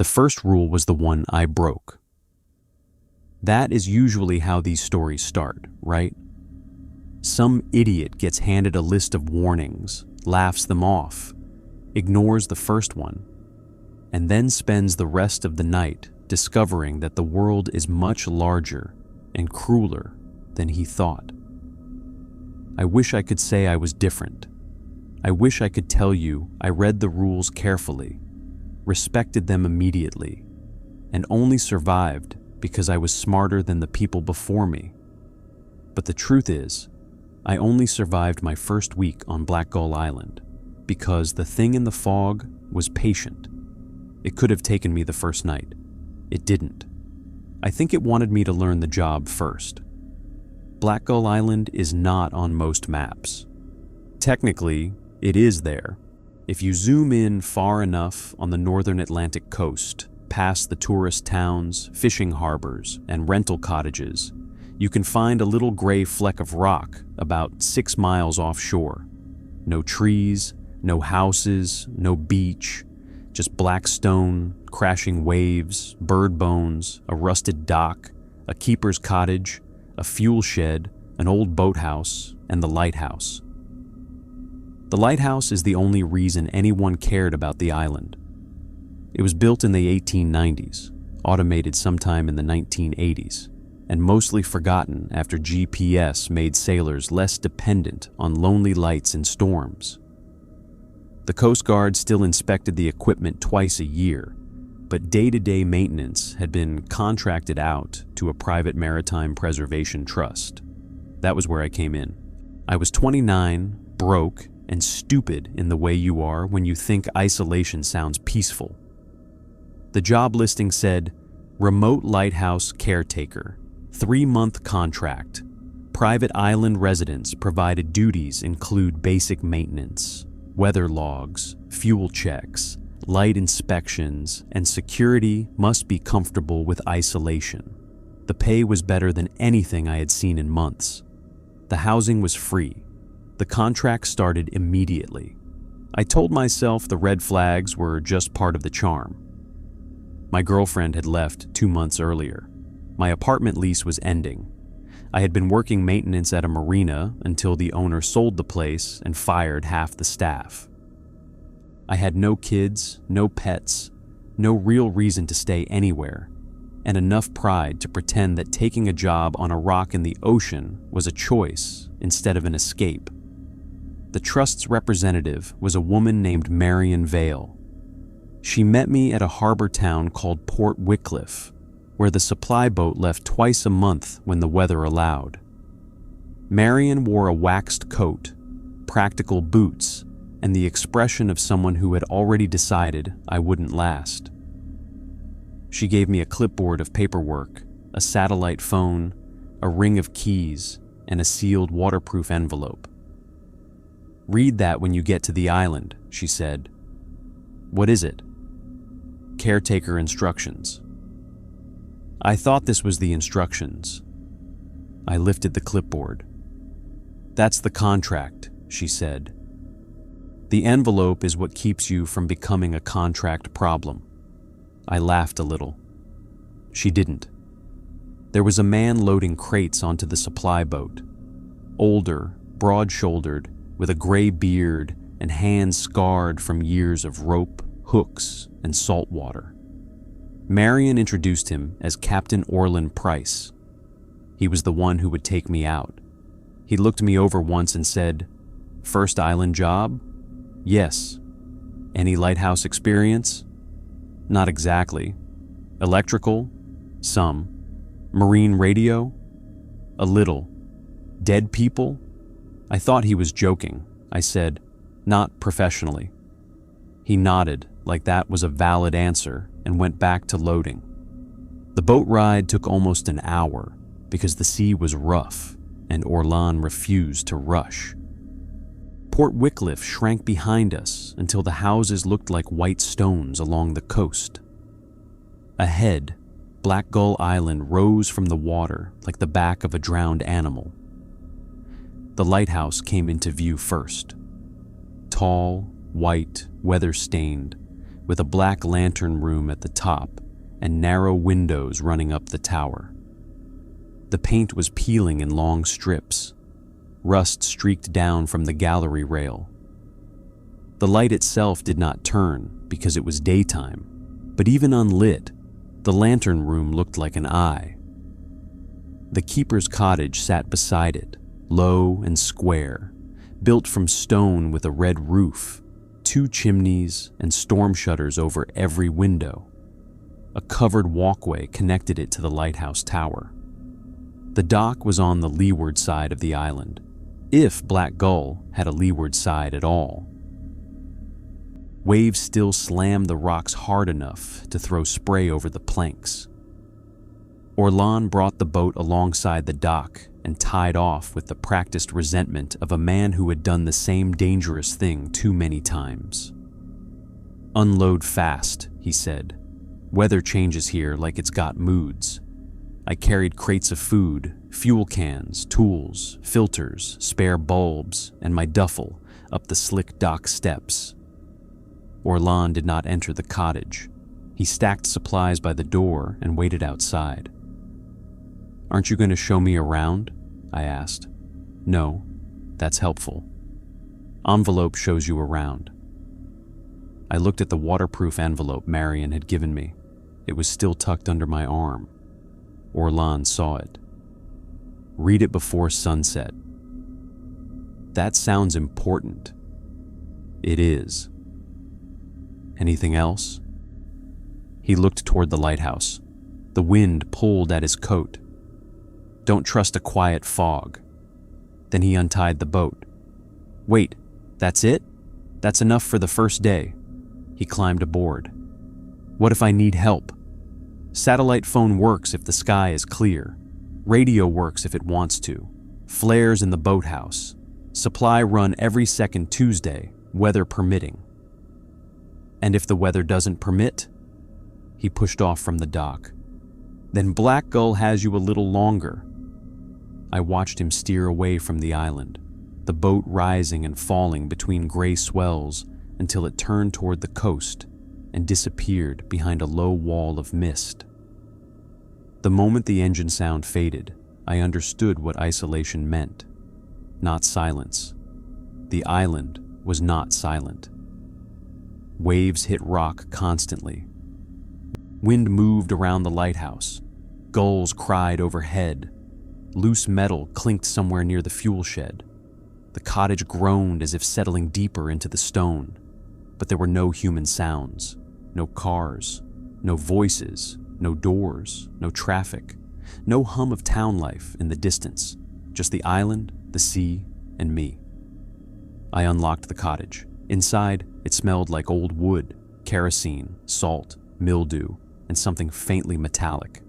The first rule was the one I broke. That is usually how these stories start, right? Some idiot gets handed a list of warnings, laughs them off, ignores the first one, and then spends the rest of the night discovering that the world is much larger and crueler than he thought. I wish I could say I was different. I wish I could tell you I read the rules carefully, respected them immediately, and only survived because I was smarter than the people before me. But the truth is, I only survived my first week on Black Gull Island because the thing in the fog was patient. It could have taken me the first night. It didn't. I think it wanted me to learn the job first. Black Gull Island is not on most maps. Technically, it is there. If you zoom in far enough on the northern Atlantic coast, past the tourist towns, fishing harbors, and rental cottages, you can find a little gray fleck of rock about 6 miles offshore. No trees, no houses, no beach, just black stone, crashing waves, bird bones, a rusted dock, a keeper's cottage, a fuel shed, an old boathouse, and the lighthouse. The lighthouse is the only reason anyone cared about the island. It was built in the 1890s, automated sometime in the 1980s, and mostly forgotten after GPS made sailors less dependent on lonely lights in storms. The Coast Guard still inspected the equipment twice a year, but day-to-day maintenance had been contracted out to a private maritime preservation trust. That was where I came in. I was 29, broke, and stupid in the way you are when you think isolation sounds peaceful. The job listing said, Remote Lighthouse Caretaker, 3-month contract. Private island residents provided duties include basic maintenance, weather logs, fuel checks, light inspections, and security must be comfortable with isolation. The pay was better than anything I had seen in months. The housing was free. The contract started immediately. I told myself the red flags were just part of the charm. My girlfriend had left 2 months earlier. My apartment lease was ending. I had been working maintenance at a marina until the owner sold the place and fired half the staff. I had no kids, no pets, no real reason to stay anywhere, and enough pride to pretend that taking a job on a rock in the ocean was a choice instead of an escape. The trust's representative was a woman named Marion Vale. She met me at a harbor town called Port Wycliffe, where the supply boat left twice a month when the weather allowed. Marion wore a waxed coat, practical boots, and the expression of someone who had already decided I wouldn't last. She gave me a clipboard of paperwork, a satellite phone, a ring of keys, and a sealed waterproof envelope. "Read that when you get to the island," she said. "What is it?" "Caretaker instructions." I thought this was the instructions. I lifted the clipboard. "That's the contract," she said. "The envelope is what keeps you from becoming a contract problem." I laughed a little. She didn't. There was a man loading crates onto the supply boat. Older, broad-shouldered, with a gray beard and hands scarred from years of rope, hooks, and salt water. Marion introduced him as Captain Orland Price. He was the one who would take me out. He looked me over once and said, "First island job?" "Yes." "Any lighthouse experience?" "Not exactly." "Electrical?" "Some." "Marine radio?" "A little." "Dead people?" I thought he was joking. I said, "Not professionally." He nodded like that was a valid answer and went back to loading. The boat ride took almost an hour because the sea was rough and Orlan refused to rush. Port Wycliffe shrank behind us until the houses looked like white stones along the coast. Ahead, Black Gull Island rose from the water like the back of a drowned animal. The lighthouse came into view first. Tall, white, weather-stained, with a black lantern room at the top and narrow windows running up the tower. The paint was peeling in long strips. Rust streaked down from the gallery rail. The light itself did not turn because it was daytime, but even unlit, the lantern room looked like an eye. The keeper's cottage sat beside it, low and square, built from stone with a red roof, 2 chimneys and storm shutters over every window. A covered walkway connected it to the lighthouse tower. The dock was on the leeward side of the island, if Black Gull had a leeward side at all. Waves still slammed the rocks hard enough to throw spray over the planks. Orlan brought the boat alongside the dock and tied off with the practiced resentment of a man who had done the same dangerous thing too many times. "Unload fast," he said. "Weather changes here like it's got moods." I carried crates of food, fuel cans, tools, filters, spare bulbs, and my duffel up the slick dock steps. Orlan did not enter the cottage. He stacked supplies by the door and waited outside. "Aren't you going to show me around?" I asked. "No, that's helpful. Envelope shows you around." I looked at the waterproof envelope Marion had given me. It was still tucked under my arm. Orlan saw it. "Read it before sunset." "That sounds important." "It is." "Anything else?" He looked toward the lighthouse. The wind pulled at his coat. "Don't trust a quiet fog." Then he untied the boat. "Wait, that's it? That's enough for the first day." He climbed aboard. "What if I need help?" "Satellite phone works if the sky is clear. Radio works if it wants to. Flares in the boathouse. Supply run every second Tuesday, weather permitting." "And if the weather doesn't permit?" He pushed off from the dock. "Then Black Gull has you a little longer." I watched him steer away from the island, the boat rising and falling between gray swells until it turned toward the coast and disappeared behind a low wall of mist. The moment the engine sound faded, I understood what isolation meant. Not silence. The island was not silent. Waves hit rock constantly. Wind moved around the lighthouse. Gulls cried overhead. Loose metal clinked somewhere near the fuel shed. The cottage groaned as if settling deeper into the stone, but there were no human sounds, no cars, no voices, no doors, no traffic, no hum of town life in the distance, just the island, the sea, and me. I unlocked the cottage. Inside, it smelled like old wood, kerosene, salt, mildew, and something faintly metallic.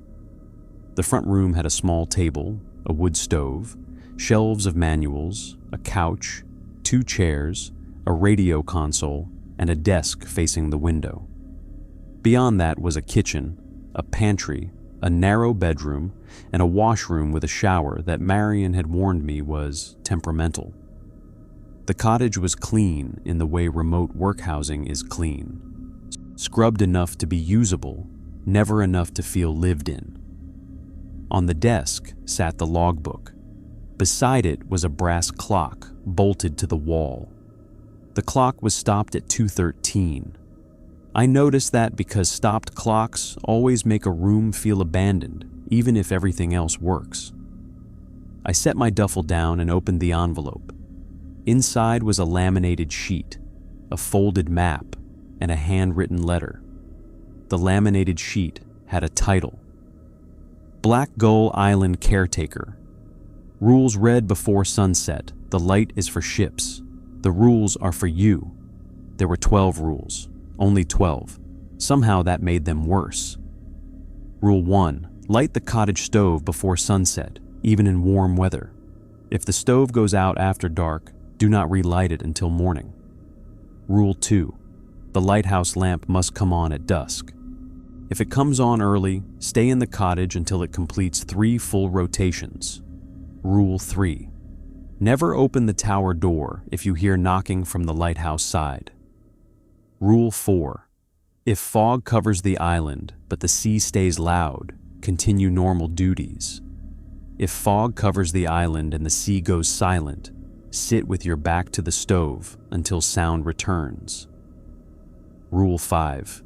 The front room had a small table, a wood stove, shelves of manuals, a couch, 2 chairs, a radio console, and a desk facing the window. Beyond that was a kitchen, a pantry, a narrow bedroom, and a washroom with a shower that Marion had warned me was temperamental. The cottage was clean in the way remote workhousing is clean. Scrubbed enough to be usable, never enough to feel lived in. On the desk sat the logbook. Beside it was a brass clock bolted to the wall. The clock was stopped at 2:13. I noticed that because stopped clocks always make a room feel abandoned, even if everything else works. I set my duffel down and opened the envelope. Inside was a laminated sheet, a folded map, and a handwritten letter. The laminated sheet had a title: Black Gull Island Caretaker. Rules read before sunset. The light is for ships. The rules are for you. There were 12 rules. Only 12. Somehow that made them worse. Rule 1. Light the cottage stove before sunset, even in warm weather. If the stove goes out after dark, do not relight it until morning. Rule 2. The lighthouse lamp must come on at dusk. If it comes on early, stay in the cottage until it completes 3 full rotations. Rule 3. Never open the tower door if you hear knocking from the lighthouse side. Rule 4. If fog covers the island, but the sea stays loud, continue normal duties. If fog covers the island and the sea goes silent, sit with your back to the stove until sound returns. Rule 5.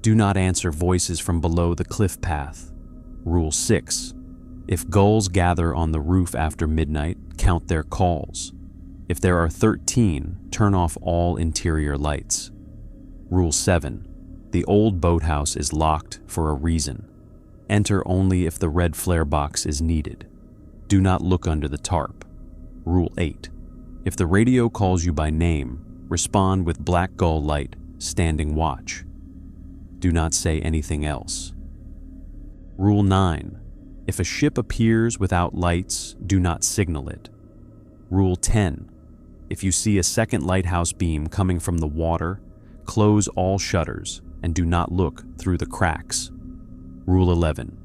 Do not answer voices from below the cliff path. Rule 6. If gulls gather on the roof after midnight, count their calls. If there are 13, turn off all interior lights. Rule 7. The old boathouse is locked for a reason. Enter only if the red flare box is needed. Do not look under the tarp. Rule 8. If the radio calls you by name, respond with black gull light, standing watch. Do not say anything else. Rule 9. If a ship appears without lights, do not signal it. Rule 10. If you see a second lighthouse beam coming from the water, close all shutters and do not look through the cracks. Rule 11.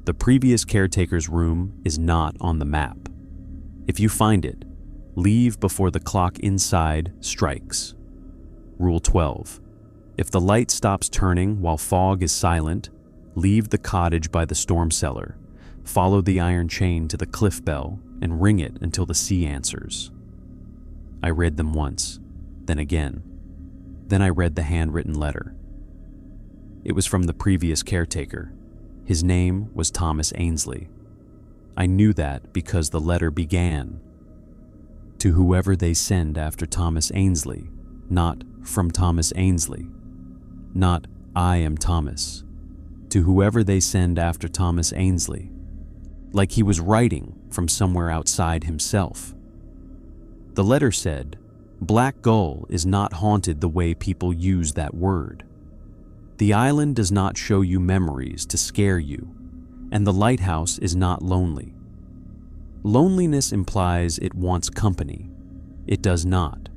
The previous caretaker's room is not on the map. If you find it, leave before the clock inside strikes. Rule 12. If the light stops turning while fog is silent, leave the cottage by the storm cellar, follow the iron chain to the cliff bell, and ring it until the sea answers. I read them once, then again. Then I read the handwritten letter. It was from the previous caretaker. His name was Thomas Ainsley. I knew that because the letter began, "To whoever they send after Thomas Ainsley," not "from Thomas Ainsley," not "I am Thomas." To whoever they send after Thomas Ainsley. Like he was writing from somewhere outside himself. The letter said, "Black Gull is not haunted the way people use that word. The island does not show you memories to scare you, and the lighthouse is not lonely. Loneliness implies it wants company. It does not.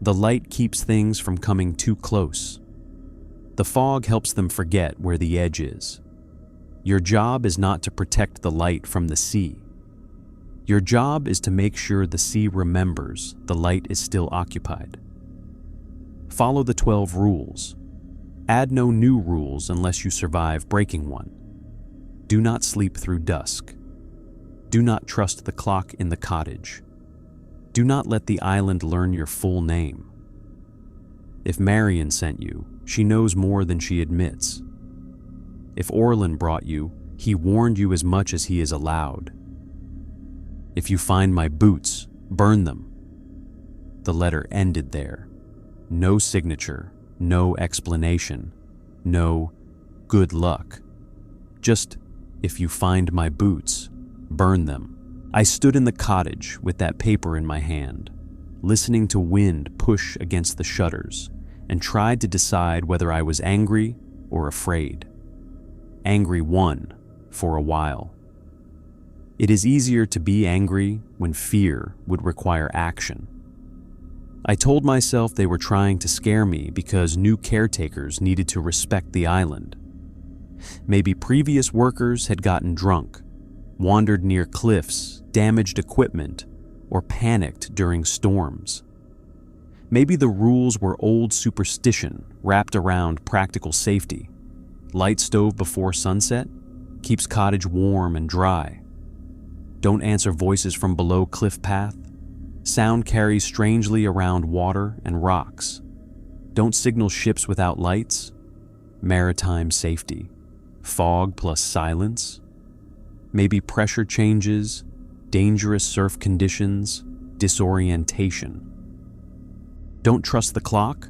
The light keeps things from coming too close. The fog helps them forget where the edge is. Your job is not to protect the light from the sea. Your job is to make sure the sea remembers the light is still occupied. Follow the 12 rules. Add no new rules unless you survive breaking one. Do not sleep through dusk. Do not trust the clock in the cottage. Do not let the island learn your full name. If Marion sent you, she knows more than she admits. If Orlin brought you, he warned you as much as he is allowed. If you find my boots, burn them." The letter ended there. No signature, no explanation, no "good luck." Just, "If you find my boots, burn them." I stood in the cottage with that paper in my hand, listening to wind push against the shutters, and tried to decide whether I was angry or afraid. Angry won for a while. It is easier to be angry when fear would require action. I told myself they were trying to scare me because new caretakers needed to respect the island. Maybe previous workers had gotten drunk, wandered near cliffs, damaged equipment, or panicked during storms. Maybe the rules were old superstition wrapped around practical safety. Light stove before sunset keeps cottage warm and dry. Don't answer voices from below cliff path. Sound carries strangely around water and rocks. Don't signal ships without lights. Maritime safety. Fog plus silence. Maybe pressure changes, dangerous surf conditions, disorientation. Don't trust the clock.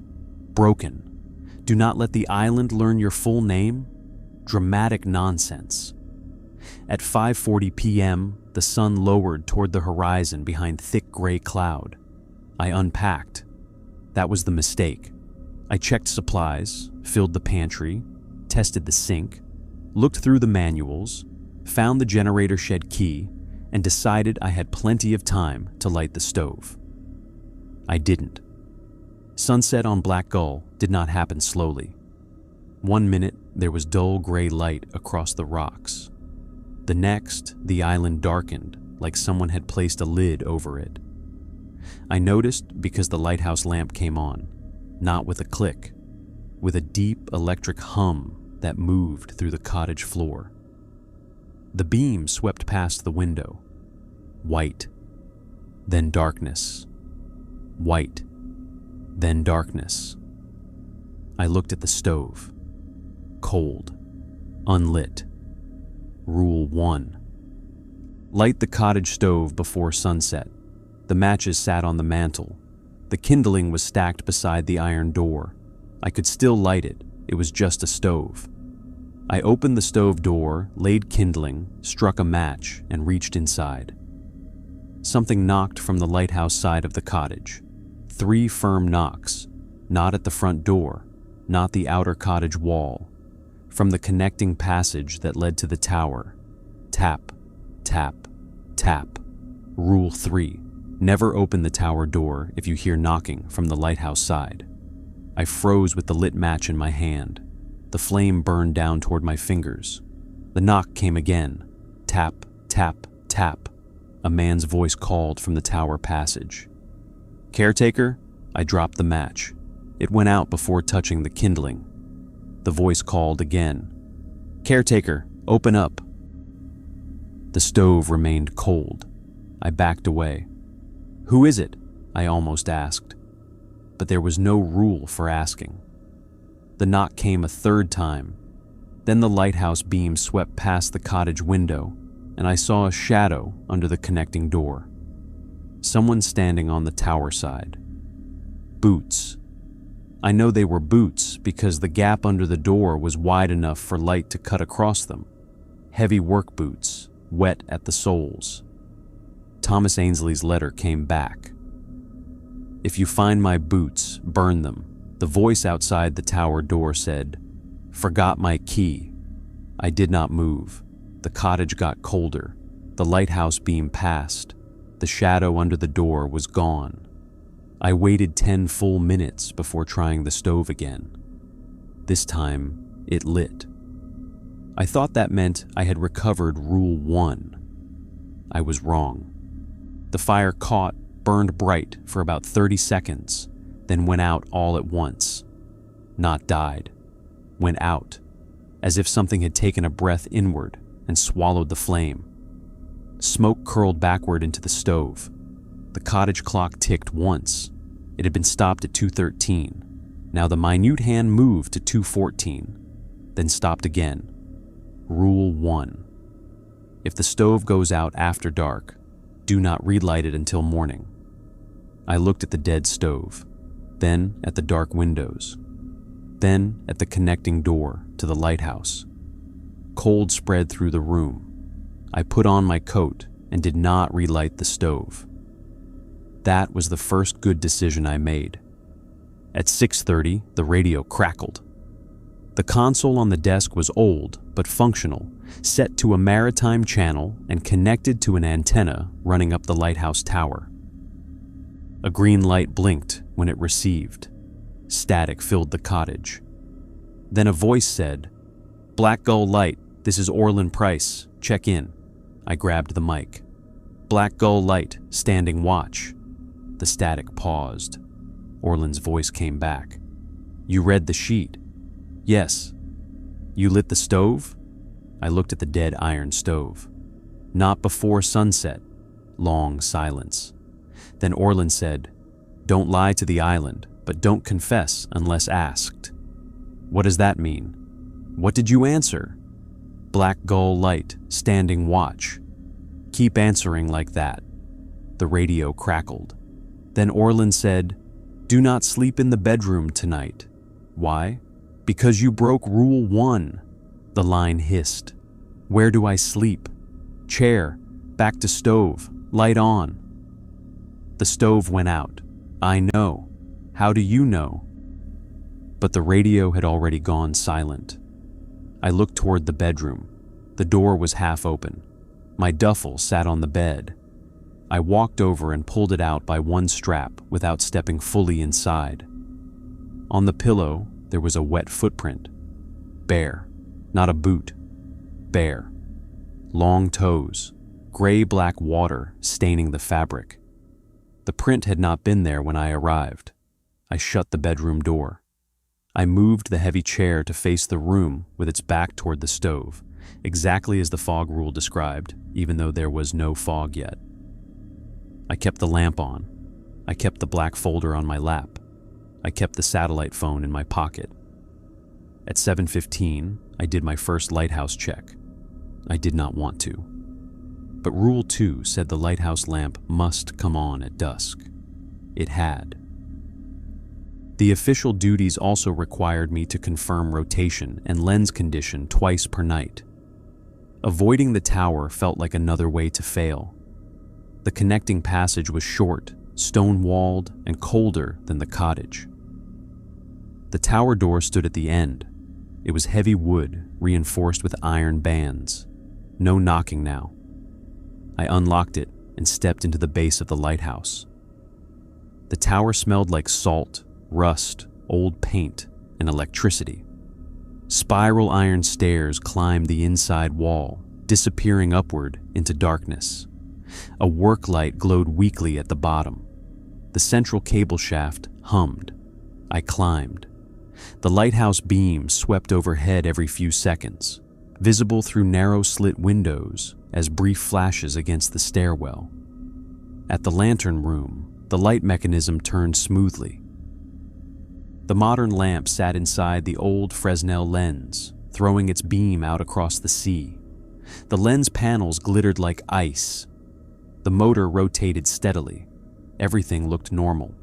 Broken. Do not let the island learn your full name. Dramatic nonsense. At 5:40 p.m., the sun lowered toward the horizon behind thick gray cloud. I unpacked. That was the mistake. I checked supplies, filled the pantry, tested the sink, looked through the manuals, found the generator shed key, and decided I had plenty of time to light the stove. I didn't. Sunset on Black Gull did not happen slowly. 1 minute, there was dull gray light across the rocks. The next, the island darkened, like someone had placed a lid over it. I noticed because the lighthouse lamp came on, not with a click. with a deep electric hum that moved through the cottage floor. The beam swept past the window. White, then darkness. White, then darkness. I looked at the stove. Cold, unlit. Rule 1. Light the cottage stove before sunset. The matches sat on the mantel. The kindling was stacked beside the iron door. I could still light it. It was just a stove. I opened the stove door, laid kindling, struck a match, and reached inside. Something knocked from the lighthouse side of the cottage. 3 firm knocks, not at the front door, not the outer cottage wall. From the connecting passage that led to the tower. Tap, tap, tap. Rule 3. Never open the tower door if you hear knocking from the lighthouse side. I froze with the lit match in my hand. The flame burned down toward my fingers. The knock came again. Tap, tap, tap. A man's voice called from the tower passage. Caretaker? I dropped the match. It went out before touching the kindling. The voice called again. Caretaker, open up. The stove remained cold. I backed away. Who is it? I almost asked. But there was no rule for asking. The knock came a 3rd time. Then the lighthouse beam swept past the cottage window, and I saw a shadow under the connecting door. Someone standing on the tower side. Boots. I know they were boots because the gap under the door was wide enough for light to cut across them. Heavy work boots, wet at the soles. Thomas Ainsley's letter came back. If you find my boots, burn them. The voice outside the tower door said, Forgot my key. I did not move. The cottage got colder. The lighthouse beam passed. The shadow under the door was gone. I waited 10 full minutes before trying the stove again. This time, it lit. I thought that meant I had recovered Rule 1. I was wrong. The fire caught, burned bright for about 30 seconds, then went out all at once. Not died. Went out, as if something had taken a breath inward and swallowed the flame. Smoke curled backward into the stove. The cottage clock ticked once. It had been stopped at 2:13. Now the minute hand moved to 2:14, then stopped again. Rule 1. If the stove goes out after dark, do not relight it until morning. I looked at the dead stove, then at the dark windows, then at the connecting door to the lighthouse. Cold spread through the room. I put on my coat and did not relight the stove. That was the first good decision I made. At 6:30, the radio crackled. The console on the desk was old but functional, set to a maritime channel and connected to an antenna running up the lighthouse tower. A green light blinked when it received. Static filled the cottage. Then a voice said, "Black Gull Light, this is Orlin Price, check in." I grabbed the mic. "Black Gull Light, standing watch." The static paused. Orlin's voice came back. "You read the sheet?" "Yes." "You lit the stove?" I looked at the dead iron stove. "Not before sunset." Long silence. Then Orlin said, "Don't lie to the island, but don't confess unless asked." "What does that mean?" "What did you answer?" "Black Gull Light, standing watch." "Keep answering like that." The radio crackled. Then Orlin said, "Do not sleep in the bedroom tonight." "Why?" "Because you broke Rule 1. The line hissed. "Where do I sleep?" "Chair, back to stove, light on." The stove went out. "I know. How do you know?" But the radio had already gone silent. I looked toward the bedroom. The door was half open. My duffel sat on the bed. I walked over and pulled it out by one strap without stepping fully inside. On the pillow, there was a wet footprint. Bare. Not a boot. Bare. Long toes. Gray-black water staining the fabric. The print had not been there when I arrived. I shut the bedroom door. I moved the heavy chair to face the room with its back toward the stove, exactly as the fog rule described, even though there was no fog yet. I kept the lamp on. I kept the black folder on my lap. I kept the satellite phone in my pocket. At 7:15, I did my first lighthouse check. I did not want to. But Rule 2 said the lighthouse lamp must come on at dusk. It had. The official duties also required me to confirm rotation and lens condition twice per night. Avoiding the tower felt like another way to fail. The connecting passage was short, stone-walled, and colder than the cottage. The tower door stood at the end. It was heavy wood, reinforced with iron bands. No knocking now. I unlocked it and stepped into the base of the lighthouse. The tower smelled like salt, rust, old paint, and electricity. Spiral iron stairs climbed the inside wall, disappearing upward into darkness. A work light glowed weakly at the bottom. The central cable shaft hummed. I climbed. The lighthouse beams swept overhead every few seconds, visible through narrow slit windows as brief flashes against the stairwell. At the lantern room, the light mechanism turned smoothly. The modern lamp sat inside the old Fresnel lens, throwing its beam out across the sea. The lens panels glittered like ice. The motor rotated steadily. Everything looked normal.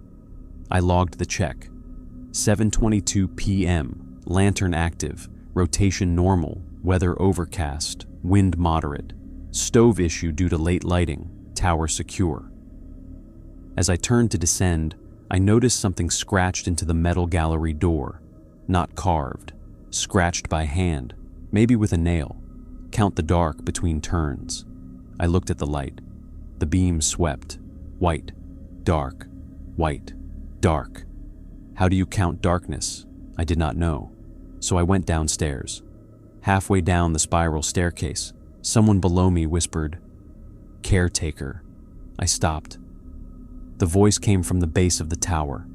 I logged the check. 7:22 p.m., lantern active, rotation normal, weather overcast, wind moderate, stove issue due to late lighting, tower secure. As I turned to descend, I noticed something scratched into the metal gallery door. Not carved, scratched by hand, maybe with a nail. Count the dark between turns. I looked at the light. The beam swept. White, dark, white, dark. How do you count darkness? I did not know. So I went downstairs. Halfway down the spiral staircase, someone below me whispered, "Caretaker." I stopped. The voice came from the base of the tower.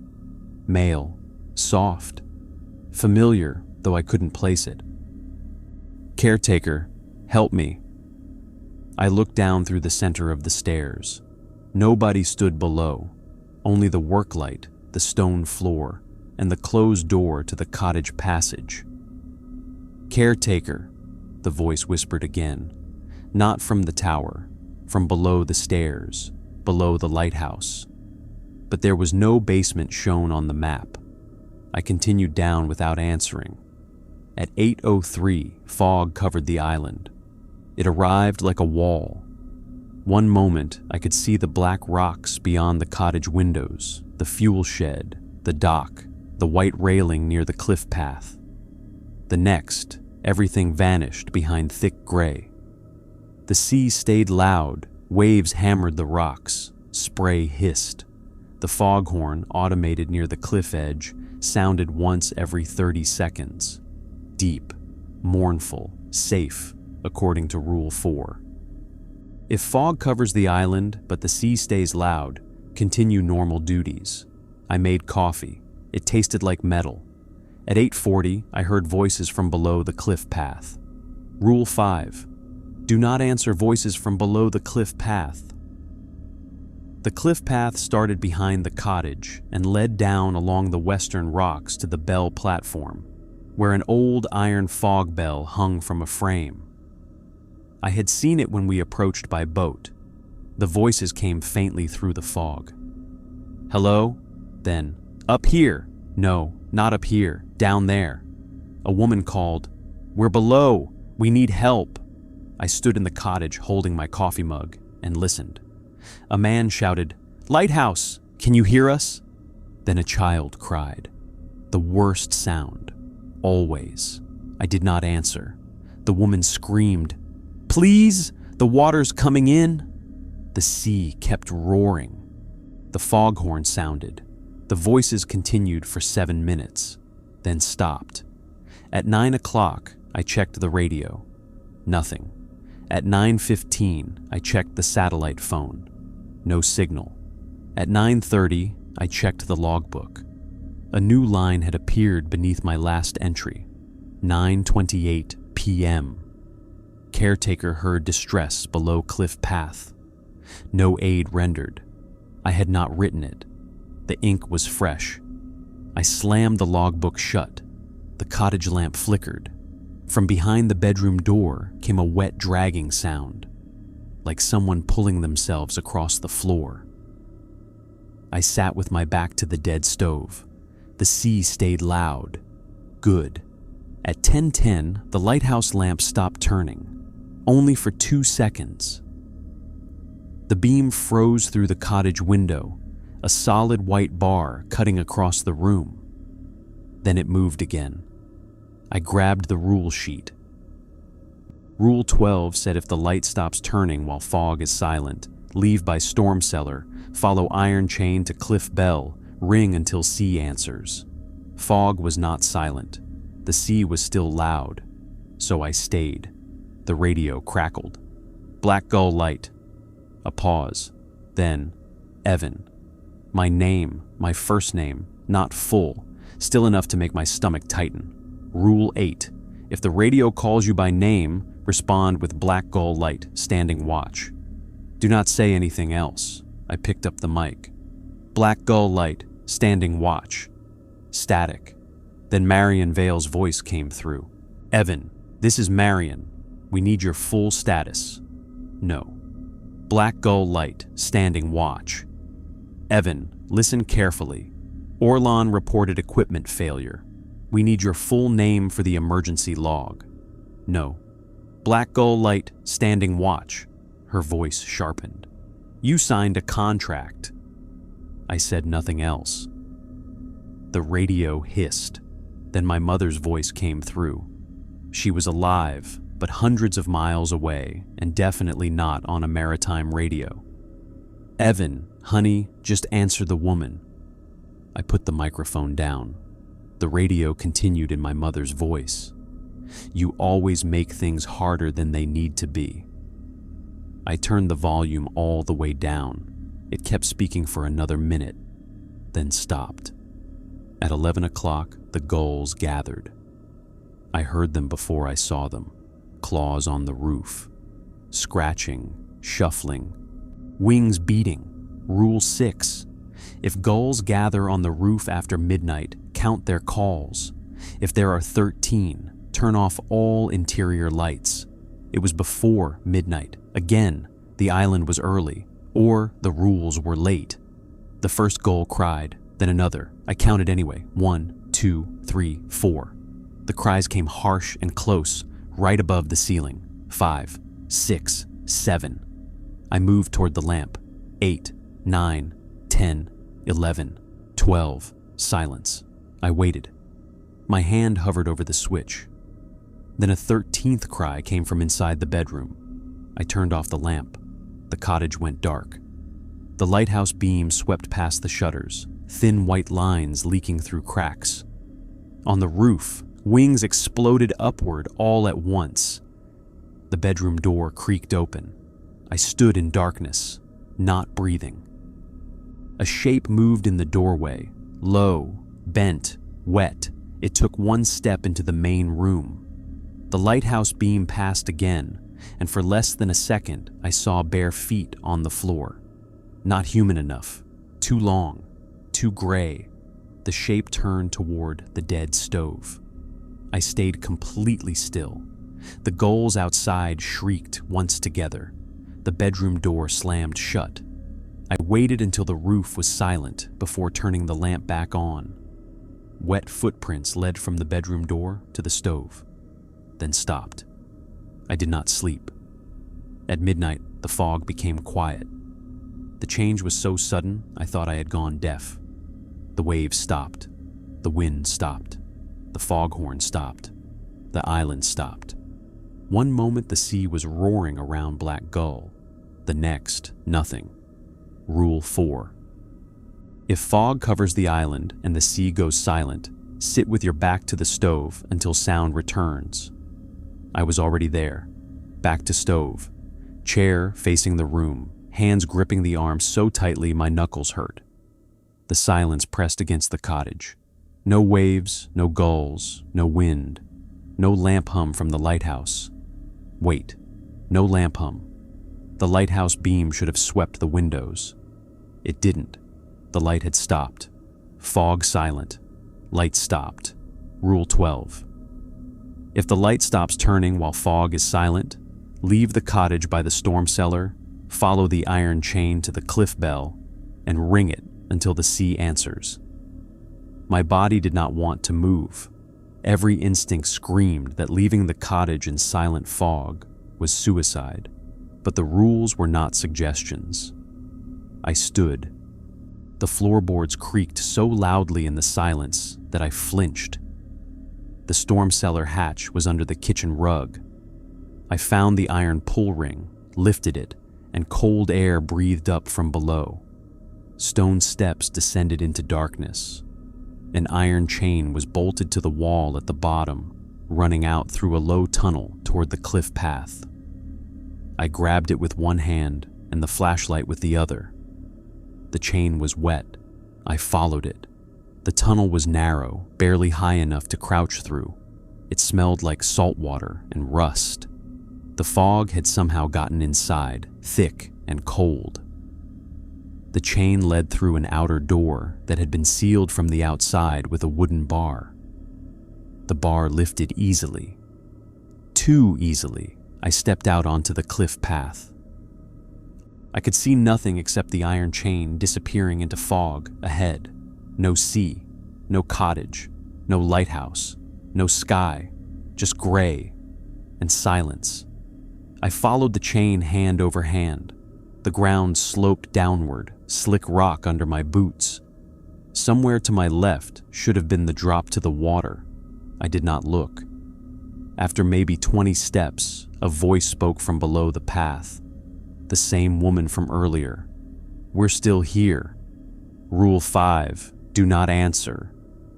Male, soft, familiar, though I couldn't place it. "Caretaker, help me." I looked down through the center of the stairs. Nobody stood below, only the work light, the stone floor, and the closed door to the cottage passage. "Caretaker," the voice whispered again, not from the tower, from below the stairs, below the lighthouse. But there was no basement shown on the map. I continued down without answering. At 8:03, fog covered the island. It arrived like a wall. One moment, I could see the black rocks beyond the cottage windows, the fuel shed, the dock, the white railing near the cliff path. The next, everything vanished behind thick gray. The sea stayed loud, waves hammered the rocks, spray hissed. The foghorn, automated near the cliff edge, sounded once every 30 seconds. Deep, mournful, safe, according to Rule 4. If fog covers the island but the sea stays loud, continue normal duties. I made coffee. It tasted like metal. At 8:40, I heard voices from below the cliff path. Rule 5. Do not answer voices from below the cliff path. The cliff path started behind the cottage and led down along the western rocks to the bell platform, where an old iron fog bell hung from a frame. I had seen it when we approached by boat. The voices came faintly through the fog. "Hello?" Then, "Up here." "No, not up here, down there." A woman called, "We're below. We need help." I stood in the cottage holding my coffee mug and listened. A man shouted, "Lighthouse, can you hear us?" Then a child cried. The worst sound, always. I did not answer. The woman screamed, "Please, the water's coming in." The sea kept roaring. The foghorn sounded. The voices continued for 7 minutes, then stopped. At 9 o'clock, I checked the radio. Nothing. At 9:15, I checked the satellite phone. No signal. At 9:30, I checked the logbook. A new line had appeared beneath my last entry, 9:28 p.m. Caretaker heard distress below cliff path. No aid rendered. I had not written it. The ink was fresh. I slammed the logbook shut. The cottage lamp flickered. From behind the bedroom door came a wet dragging sound, like someone pulling themselves across the floor. I sat with my back to the dead stove. The sea stayed loud. Good. At 10:10, the lighthouse lamp stopped turning, only for 2 seconds. The beam froze through the cottage window, a solid white bar cutting across the room. Then it moved again. I grabbed the rule sheet. Rule 12 said if the light stops turning while fog is silent, leave by storm cellar, follow iron chain to cliff bell, ring until sea answers. Fog was not silent. The sea was still loud, so I stayed. The radio crackled. Black Gull Light. A pause. Then, Evan. My name, my first name, not full, still enough to make my stomach tighten. Rule 8. If the radio calls you by name, respond with Black Gull Light, standing watch. Do not say anything else. I picked up the mic. Black Gull Light, standing watch. Static. Then Marion Vale's voice came through. Evan, this is Marion. We need your full status. No. Black Gull Light, standing watch. Evan, listen carefully. Orlon reported equipment failure. We need your full name for the emergency log. No. Black Gull Light, standing watch. Her voice sharpened. You signed a contract. I said nothing else. The radio hissed. Then my mother's voice came through. She was alive, but hundreds of miles away, and definitely not on a maritime radio. Evan, honey, just answer the woman. I put the microphone down. The radio continued in my mother's voice. You always make things harder than they need to be. I turned the volume all the way down. It kept speaking for another minute, then stopped. At 11 o'clock, the gulls gathered. I heard them before I saw them. Claws on the roof. Scratching, shuffling. Wings beating. Rule 6. If gulls gather on the roof after midnight, count their calls. If there are 13, turn off all interior lights. It was before midnight. Again, the island was early, or the rules were late. The first gull cried, then another. I counted anyway. 1, 2, 3, 4. The cries came harsh and close, right above the ceiling. 5, 6, 7. I moved toward the lamp. 8, 9, 10, 11, 12. Silence. I waited. My hand hovered over the switch. Then a 13th cry came from inside the bedroom. I turned off the lamp. The cottage went dark. The lighthouse beam swept past the shutters, thin white lines leaking through cracks. On the roof, wings exploded upward all at once. The bedroom door creaked open. I stood in darkness, not breathing. A shape moved in the doorway, low, bent, wet. It took one step into the main room. The lighthouse beam passed again, and for less than a second, I saw bare feet on the floor. Not human enough, too long, too gray. The shape turned toward the dead stove. I stayed completely still. The gulls outside shrieked once together. The bedroom door slammed shut. I waited until the roof was silent before turning the lamp back on. Wet footprints led from the bedroom door to the stove, then stopped. I did not sleep. At midnight, the fog became quiet. The change was so sudden, I thought I had gone deaf. The waves stopped. The wind stopped. The foghorn stopped. The island stopped. One moment the sea was roaring around Black Gull. The next, nothing. Rule 4. If fog covers the island and the sea goes silent, sit with your back to the stove until sound returns. I was already there. Back to stove. Chair facing the room, hands gripping the arm so tightly my knuckles hurt. The silence pressed against the cottage. No waves, no gulls, no wind, no lamp hum from the lighthouse. Wait, no lamp hum. The lighthouse beam should have swept the windows. It didn't. The light had stopped. Fog silent. Light stopped. Rule 12. If the light stops turning while fog is silent, leave the cottage by the storm cellar, follow the iron chain to the cliff bell, and ring it until the sea answers. My body did not want to move. Every instinct screamed that leaving the cottage in silent fog was suicide, but the rules were not suggestions. I stood. The floorboards creaked so loudly in the silence that I flinched. The storm cellar hatch was under the kitchen rug. I found the iron pull ring, lifted it, and cold air breathed up from below. Stone steps descended into darkness. An iron chain was bolted to the wall at the bottom, running out through a low tunnel toward the cliff path. I grabbed it with one hand and the flashlight with the other. The chain was wet. I followed it. The tunnel was narrow, barely high enough to crouch through. It smelled like salt water and rust. The fog had somehow gotten inside, thick and cold. The chain led through an outer door that had been sealed from the outside with a wooden bar. The bar lifted easily. Too easily, I stepped out onto the cliff path. I could see nothing except the iron chain disappearing into fog ahead. No sea, no cottage, no lighthouse, no sky, just gray and silence. I followed the chain hand over hand. The ground sloped downward, slick rock under my boots. Somewhere to my left should have been the drop to the water. I did not look. After maybe 20 steps, a voice spoke from below the path. The same woman from earlier. "We're still here. Rule 5, do not answer."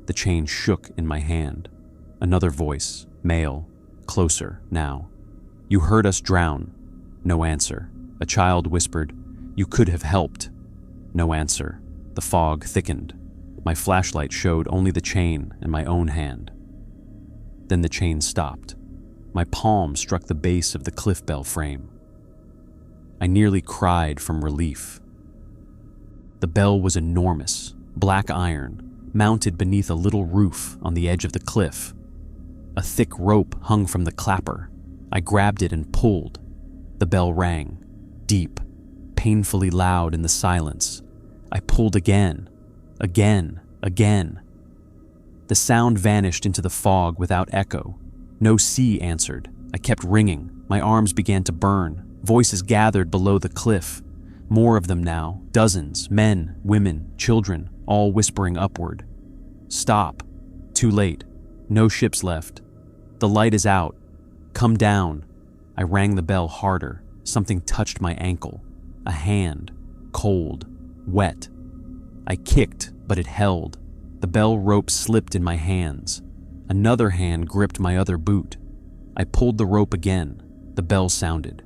The chain shook in my hand. Another voice, male, closer now. "You heard us drown." No answer. A child whispered, "You could have helped." No answer. The fog thickened. My flashlight showed only the chain and my own hand. Then the chain stopped. My palm struck the base of the cliff bell frame. I nearly cried from relief. The bell was enormous, black iron, mounted beneath a little roof on the edge of the cliff. A thick rope hung from the clapper. I grabbed it and pulled. The bell rang, deep, painfully loud in the silence. I pulled again, again. The sound vanished into the fog without echo. No sea answered. I kept ringing. My arms began to burn. Voices gathered below the cliff. More of them now, dozens, men, women, children, all whispering upward. "Stop. Too late. No ships left. The light is out. Come down." I rang the bell harder. Something touched my ankle. A hand. Cold. Wet. I kicked, but it held. The bell rope slipped in my hands. Another hand gripped my other boot. I pulled the rope again. The bell sounded.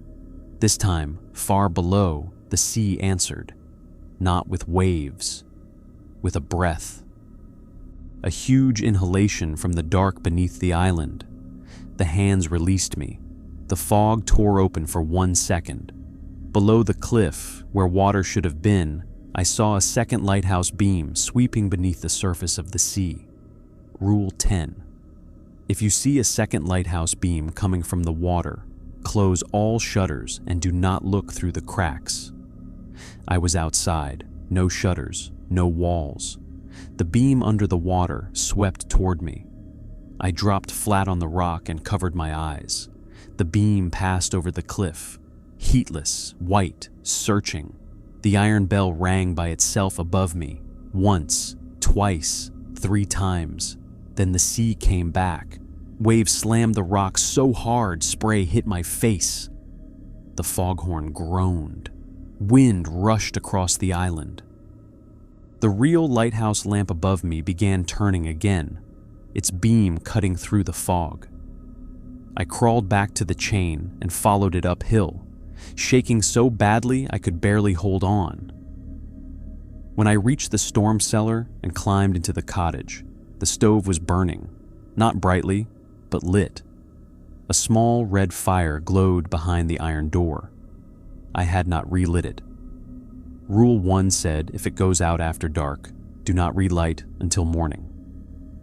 This time, far below, the sea answered. Not with waves. With a breath. A huge inhalation from the dark beneath the island. The hands released me. The fog tore open for 1 second. Below the cliff, where water should have been, I saw a second lighthouse beam sweeping beneath the surface of the sea. Rule 10. If you see a second lighthouse beam coming from the water, close all shutters and do not look through the cracks. I was outside, no shutters, no walls. The beam under the water swept toward me. I dropped flat on the rock and covered my eyes. The beam passed over the cliff, heatless, white, searching. The iron bell rang by itself above me, once, twice, 3 times. Then the sea came back. Waves slammed the rock so hard spray hit my face. The foghorn groaned. Wind rushed across the island. The real lighthouse lamp above me began turning again, its beam cutting through the fog. I crawled back to the chain and followed it uphill, shaking so badly I could barely hold on. When I reached the storm cellar and climbed into the cottage, The stove was burning, not brightly, but lit. A small red fire glowed behind the iron door. I had not relit it. Rule 1 said if it goes out after dark, do not relight until morning.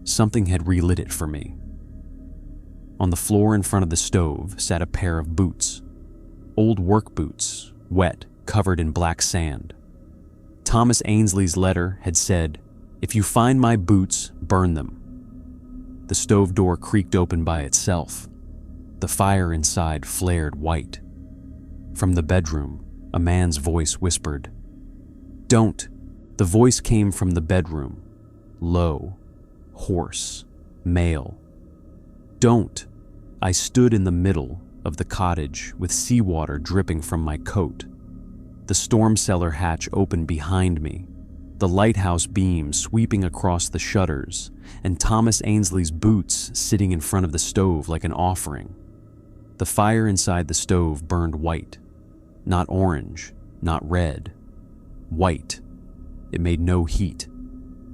Something had relit it for me. On the floor in front of the stove sat a pair of boots. Old work boots, wet, covered in black sand. Thomas Ainsley's letter had said, "If you find my boots, burn them." The stove door creaked open by itself. The fire inside flared white. From the bedroom, a man's voice whispered, "Don't." The voice came from the bedroom, low, hoarse, male. "Don't." I stood in the middle of the cottage with seawater dripping from my coat. The storm cellar hatch opened behind me, the lighthouse beam sweeping across the shutters, and Thomas Ainsley's boots sitting in front of the stove like an offering. The fire inside the stove burned white, not orange, not red, white. It made no heat.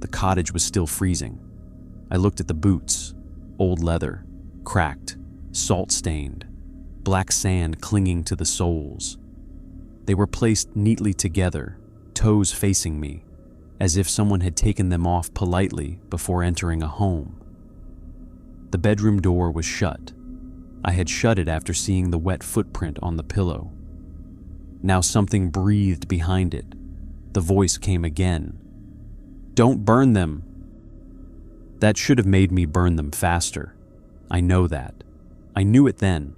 The cottage was still freezing. I looked at the boots, old leather, cracked, salt-stained, black sand clinging to the soles. They were placed neatly together, toes facing me, as if someone had taken them off politely before entering a home. The bedroom door was shut. I had shut it after seeing the wet footprint on the pillow. Now something breathed behind it. The voice came again. "Don't burn them." That should have made me burn them faster. I know that. I knew it then.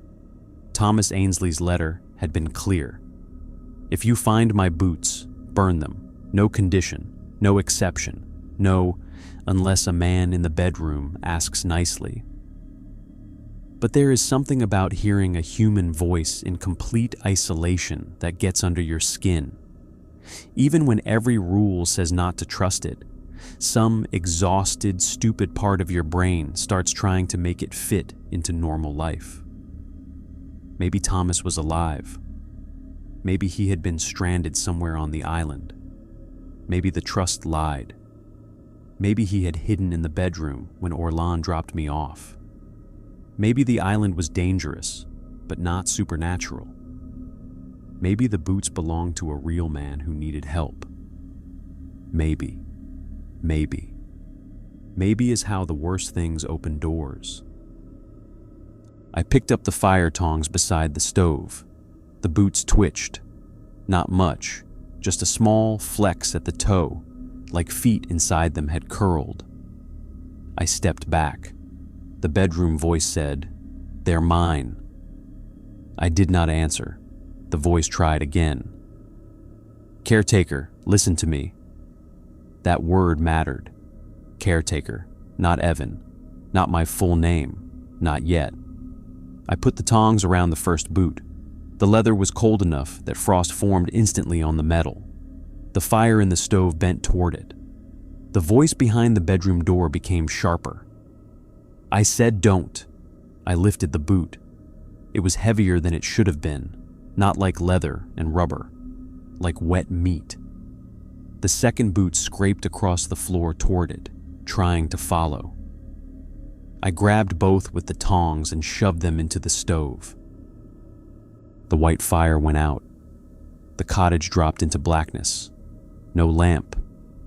Thomas Ainsley's letter had been clear. If you find my boots, burn them. No condition, no exception, no, unless a man in the bedroom asks nicely. But there is something about hearing a human voice in complete isolation that gets under your skin. Even when every rule says not to trust it, some exhausted, stupid part of your brain starts trying to make it fit into normal life. Maybe Thomas was alive. Maybe he had been stranded somewhere on the island. Maybe the trust lied. Maybe he had hidden in the bedroom when Orlan dropped me off. Maybe the island was dangerous, but not supernatural. Maybe the boots belonged to a real man who needed help. Maybe. Maybe is how the worst things open doors. I picked up the fire tongs beside the stove. The boots twitched. Not much, just a small flex at the toe, like feet inside them had curled. I stepped back. The bedroom voice said, "They're mine." I did not answer. The voice tried again. "Caretaker, listen to me." That word mattered. Caretaker, not Evan, not my full name, not yet. I put the tongs around the first boot. The leather was cold enough that frost formed instantly on the metal. The fire in the stove bent toward it. The voice behind the bedroom door became sharper. "I said don't." I lifted the boot. It was heavier than it should have been, not like leather and rubber, like wet meat. The second boot scraped across the floor toward it, trying to follow. I grabbed both with the tongs and shoved them into the stove. The white fire went out. The cottage dropped into blackness. No lamp,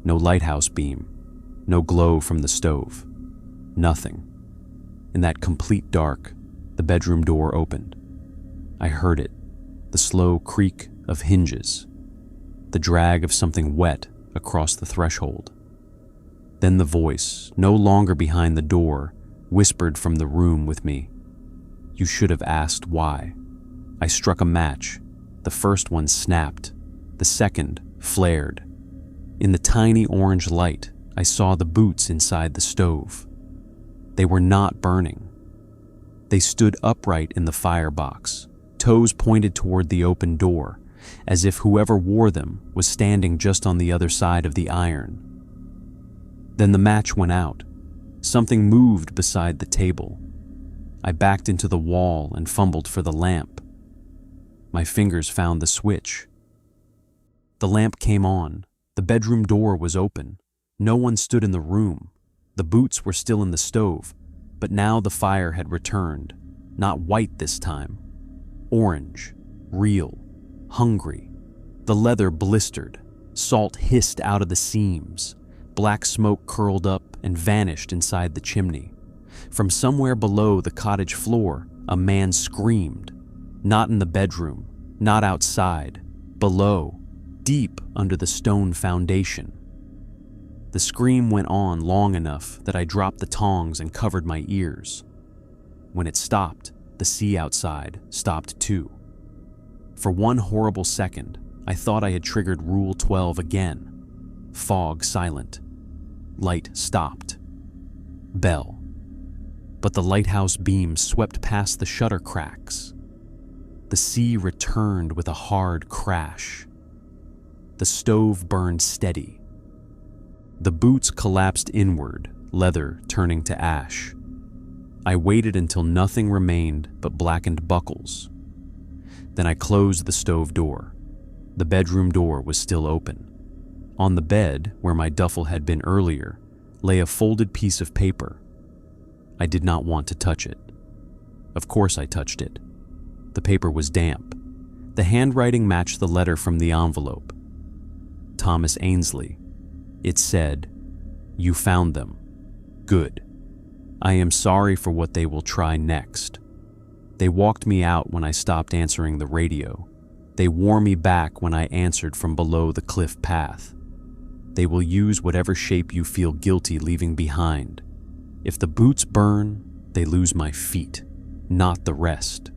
no lighthouse beam, no glow from the stove. Nothing. In that complete dark, the bedroom door opened. I heard it, the slow creak of hinges, the drag of something wet across the threshold. Then the voice, no longer behind the door, whispered from the room with me. "You should have asked why." I struck a match. The first one snapped. The second flared. In the tiny orange light, I saw the boots inside the stove. They were not burning. They stood upright in the firebox, toes pointed toward the open door, as if whoever wore them was standing just on the other side of the iron. Then the match went out. Something moved beside the table. I backed into the wall and fumbled for the lamp. My fingers found the switch. The lamp came on. The bedroom door was open. No one stood in the room. The boots were still in the stove, but now the fire had returned, not white this time. Orange, real, hungry. The leather blistered, salt hissed out of the seams, black smoke curled up and vanished inside the chimney. From somewhere below the cottage floor, a man screamed. Not in the bedroom, not outside, below, deep under the stone foundation. The scream went on long enough that I dropped the tongs and covered my ears. When it stopped, the sea outside stopped too. For one horrible second, I thought I had triggered Rule 12 again. Fog silent. Light stopped. Bell. But the lighthouse beam swept past the shutter cracks. The sea returned with a hard crash. The stove burned steady. The boots collapsed inward, leather turning to ash. I waited until nothing remained but blackened buckles. Then I closed the stove door. The bedroom door was still open. On the bed, where my duffel had been earlier, lay a folded piece of paper. I did not want to touch it. Of course I touched it. The paper was damp. The handwriting matched the letter from the envelope. Thomas Ainsley. It said, "You found them. Good. I am sorry for what they will try next. They walked me out when I stopped answering the radio. They wore me back when I answered from below the cliff path. They will use whatever shape you feel guilty leaving behind. If the boots burn, they lose my feet, not the rest.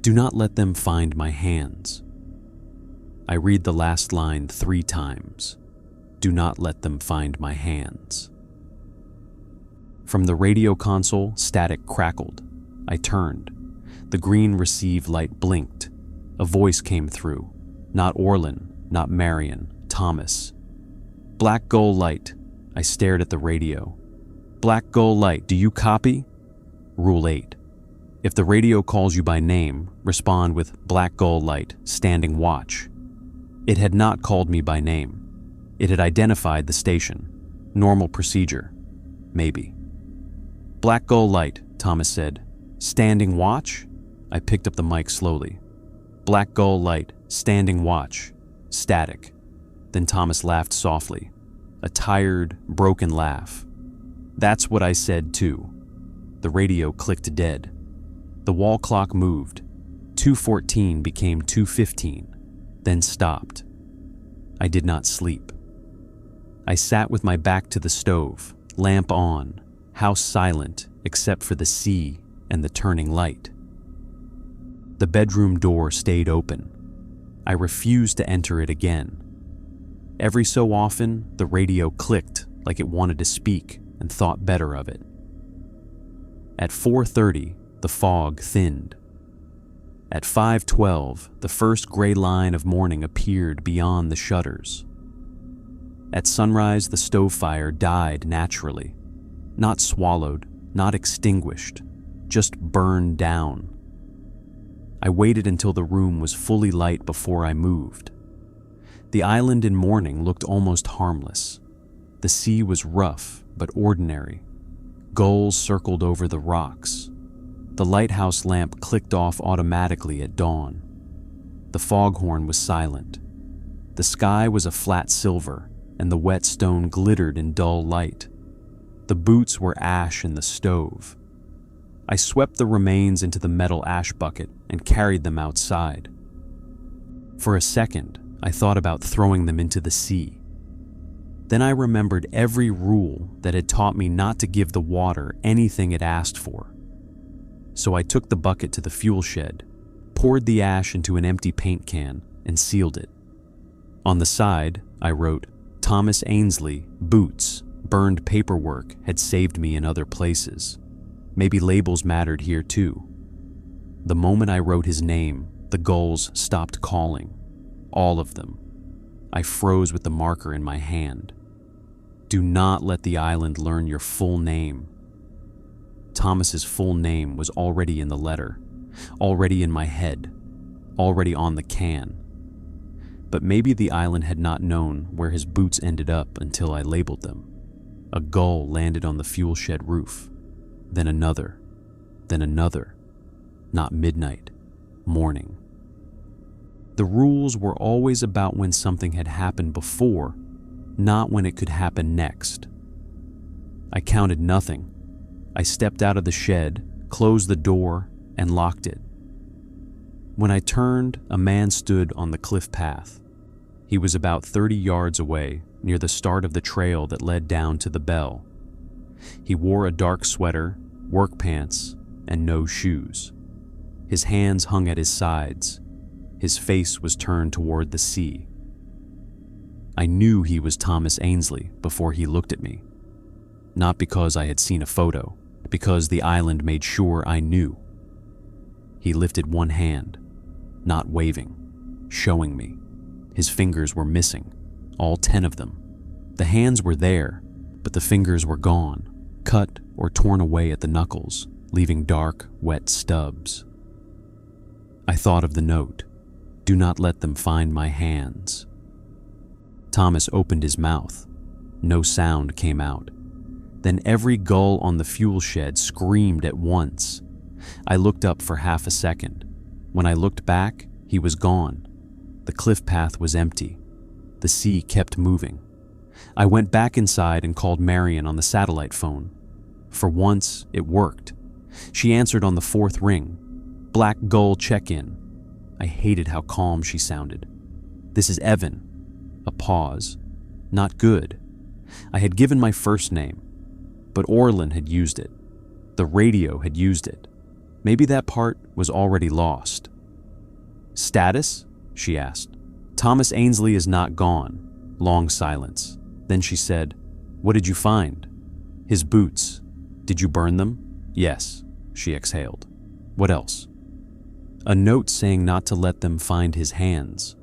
Do not let them find my hands." I read the last line 3 times. Do not let them find my hands. From the radio console, static crackled. I turned. The green receive light blinked. A voice came through. Not Orlin, not Marion, Thomas. "Black Gull Light." I stared at the radio. "Black Gull Light, do you copy?" Rule 8. If the radio calls you by name, respond with "Black Gull Light, standing watch." It had not called me by name. It had identified the station. Normal procedure. Maybe. "Black Gull Light," Thomas said. "Standing watch?" I picked up the mic slowly. "Black Gull Light, standing watch." Static. Then Thomas laughed softly. A tired, broken laugh. "That's what I said too." The radio clicked dead. The wall clock moved. 2:14 became 2:15, then stopped. I did not sleep. I sat with my back to the stove, lamp on, house silent except for the sea and the turning light. The bedroom door stayed open. I refused to enter it again. Every so often, the radio clicked like it wanted to speak and thought better of it. At 4:30, the fog thinned. At 5:12, the first gray line of morning appeared beyond the shutters. At sunrise, the stove fire died naturally, not swallowed, not extinguished, just burned down. I waited until the room was fully light before I moved. The island in morning looked almost harmless. The sea was rough but ordinary. Gulls circled over the rocks. The lighthouse lamp clicked off automatically at dawn. The foghorn was silent. The sky was a flat silver, and the wet stone glittered in dull light. The boots were ash in the stove. I swept the remains into the metal ash bucket and carried them outside. For a second, I thought about throwing them into the sea. Then I remembered every rule that had taught me not to give the water anything it asked for. So I took the bucket to the fuel shed, poured the ash into an empty paint can, and sealed it. On the side, I wrote, "Thomas Ainsley, boots, burned paperwork had saved me in other places. Maybe labels mattered here too." The moment I wrote his name, the gulls stopped calling. All of them. I froze with the marker in my hand. Do not let the island learn your full name. Thomas's full name was already in the letter, already in my head, already on the can. But maybe the island had not known where his boots ended up until I labeled them. A gull landed on the fuel shed roof. Then another. Then another. Not midnight. Morning. The rules were always about when something had happened before, not when it could happen next. I counted nothing. I stepped out of the shed, closed the door, and locked it. When I turned, a man stood on the cliff path. He was about 30 yards away, near the start of the trail that led down to the bell. He wore a dark sweater, work pants, and no shoes. His hands hung at his sides. His face was turned toward the sea. I knew he was Thomas Ainsley before he looked at me. Not because I had seen a photo, because the island made sure I knew. He lifted one hand, not waving, showing me. His fingers were missing, all 10 of them. The hands were there, but the fingers were gone, cut or torn away at the knuckles, leaving dark, wet stubs. I thought of the note. Do not let them find my hands. Thomas opened his mouth. No sound came out. Then every gull on the fuel shed screamed at once. I looked up for half a second. When I looked back, he was gone. The cliff path was empty. The sea kept moving. I went back inside and called Marion on the satellite phone. For once, it worked. She answered on the 4th ring. Black Gull check-in. I hated how calm she sounded. This is Evan. A pause. Not good. I had given my first name, but Orlin had used it. The radio had used it. Maybe that part was already lost. Status? She asked. Thomas Ainsley is not gone. Long silence. Then she said, What did you find? His boots. Did you burn them? Yes, she exhaled. What else? A note saying not to let them find his hands.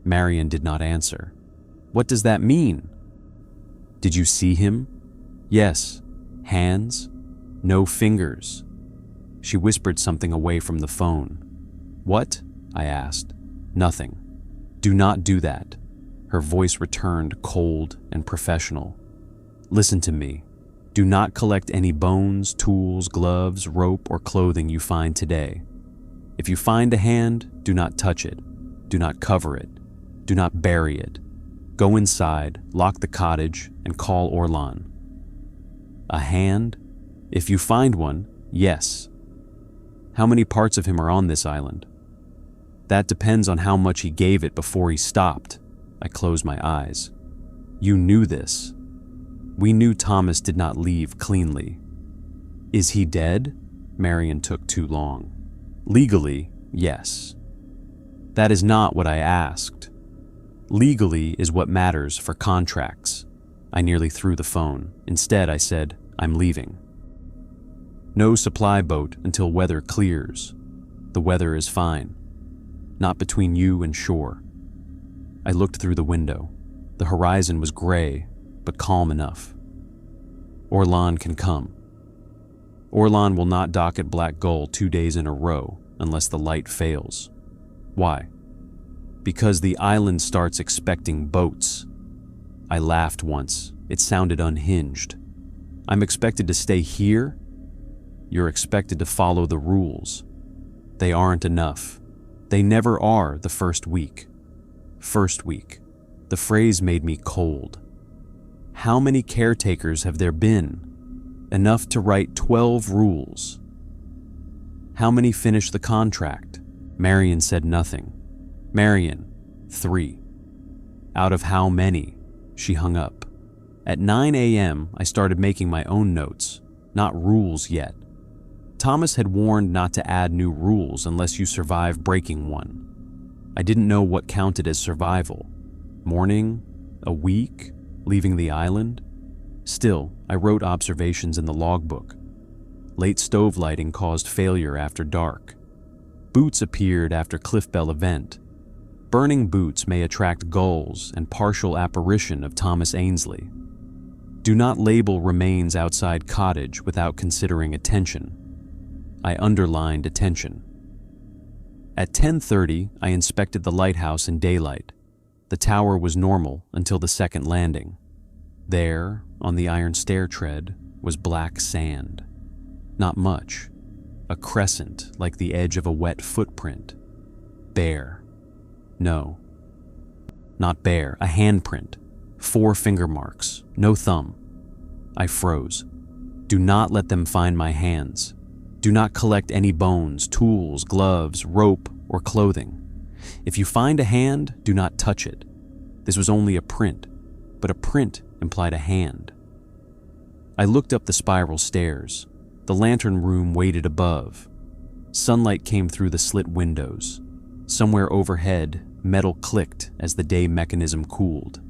Marion did not answer. What does that mean? Did you see him? Yes. Hands? No fingers. She whispered something away from the phone. What? I asked. Nothing. Do not do that. Her voice returned cold and professional. Listen to me. Do not collect any bones, tools, gloves, rope, or clothing you find today. If you find a hand, do not touch it. Do not cover it. Do not bury it. Go inside, lock the cottage, and call Orlan. A hand? If you find one, yes. How many parts of him are on this island? That depends on how much he gave it before he stopped. I closed my eyes. You knew this. We knew Thomas did not leave cleanly. Is he dead? Marion took too long. Legally, yes. That is not what I asked. Legally is what matters for contracts. I nearly threw the phone. Instead, I said, I'm leaving. No supply boat until weather clears. The weather is fine. Not between you and shore. I looked through the window. The horizon was gray, but calm enough. Orlan can come. Orlan will not dock at Black Gull 2 days in a row unless the light fails. Why? Because the island starts expecting boats. I laughed once. It sounded unhinged. I'm expected to stay here? You're expected to follow the rules. They aren't enough. They never are the first week. First week. The phrase made me cold. How many caretakers have there been? Enough to write 12 rules. How many finished the contract? Marion said nothing. Marion, 3. Out of how many? She hung up. At 9 a.m., I started making my own notes, not rules yet. Thomas had warned not to add new rules unless you survive breaking one. I didn't know what counted as survival. Morning? A week? Leaving the island? Still, I wrote observations in the logbook. Late stove lighting caused failure after dark. Boots appeared after cliff bell event. Burning boots may attract gulls and partial apparition of Thomas Ainsley. Do not label remains outside cottage without considering attention. I underlined attention. At 10:30, I inspected the lighthouse in daylight. The tower was normal until the second landing. There, on the iron stair tread, was black sand. Not much. A crescent like the edge of a wet footprint. Bare. No. Not bare, a handprint. 4 finger marks, no thumb. I froze. Do not let them find my hands. Do not collect any bones, tools, gloves, rope, or clothing. If you find a hand, do not touch it. This was only a print, but a print implied a hand. I looked up the spiral stairs. The lantern room waited above. Sunlight came through the slit windows. Somewhere overhead, metal clicked as the day mechanism cooled.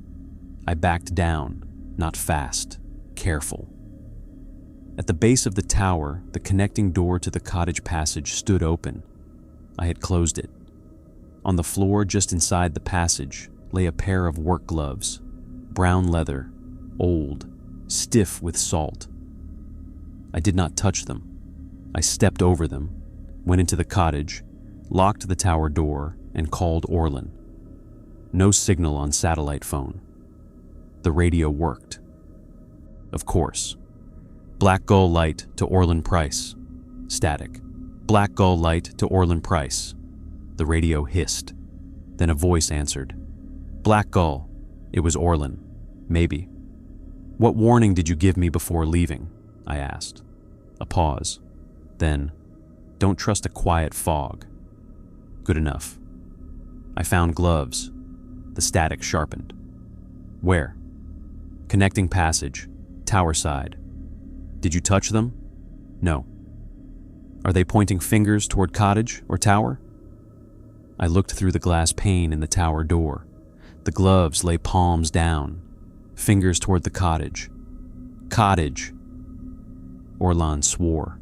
I backed down, not fast, careful. At the base of the tower, the connecting door to the cottage passage stood open. I had closed it. On the floor just inside the passage lay a pair of work gloves, brown leather, old, stiff with salt. I did not touch them. I stepped over them, went into the cottage, locked the tower door, and called Orlin. No signal on satellite phone. The radio worked. Of course. Black Gull Light to Orlin Price. Static. Black Gull Light to Orlin Price. The radio hissed. Then a voice answered. Black Gull. It was Orlin. Maybe. What warning did you give me before leaving? I asked. A pause. Then, don't trust a quiet fog. Good enough. I found gloves. The static sharpened. Where? Connecting passage. Tower side. Did you touch them? No. Are they pointing fingers toward cottage or tower? I looked through the glass pane in the tower door. The gloves lay palms down, fingers toward the cottage. Cottage. Orlan swore.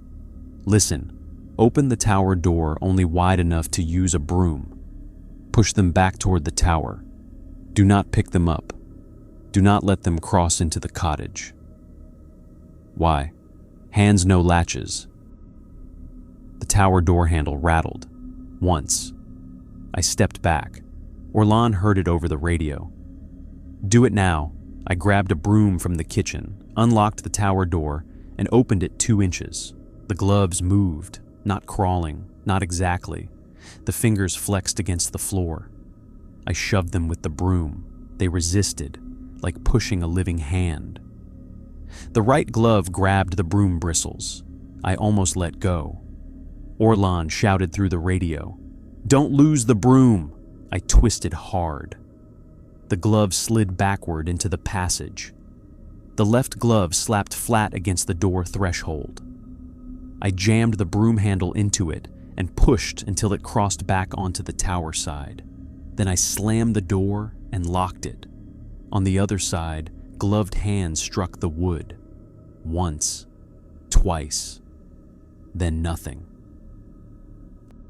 Listen, open the tower door only wide enough to use a broom. Push them back toward the tower. Do not pick them up. Do not let them cross into the cottage. Why? Hands no latches. The tower door handle rattled. Once. I stepped back. Orlan heard it over the radio. Do it now. I grabbed a broom from the kitchen, unlocked the tower door, and opened it 2 inches. The gloves moved, not crawling, not exactly. The fingers flexed against the floor. I shoved them with the broom. They resisted, like pushing a living hand. The right glove grabbed the broom bristles. I almost let go. Orlan shouted through the radio, "Don't lose the broom!" I twisted hard. The glove slid backward into the passage. The left glove slapped flat against the door threshold. I jammed the broom handle into it and pushed until it crossed back onto the tower side. Then I slammed the door and locked it. On the other side, gloved hands struck the wood. Once, twice, then nothing.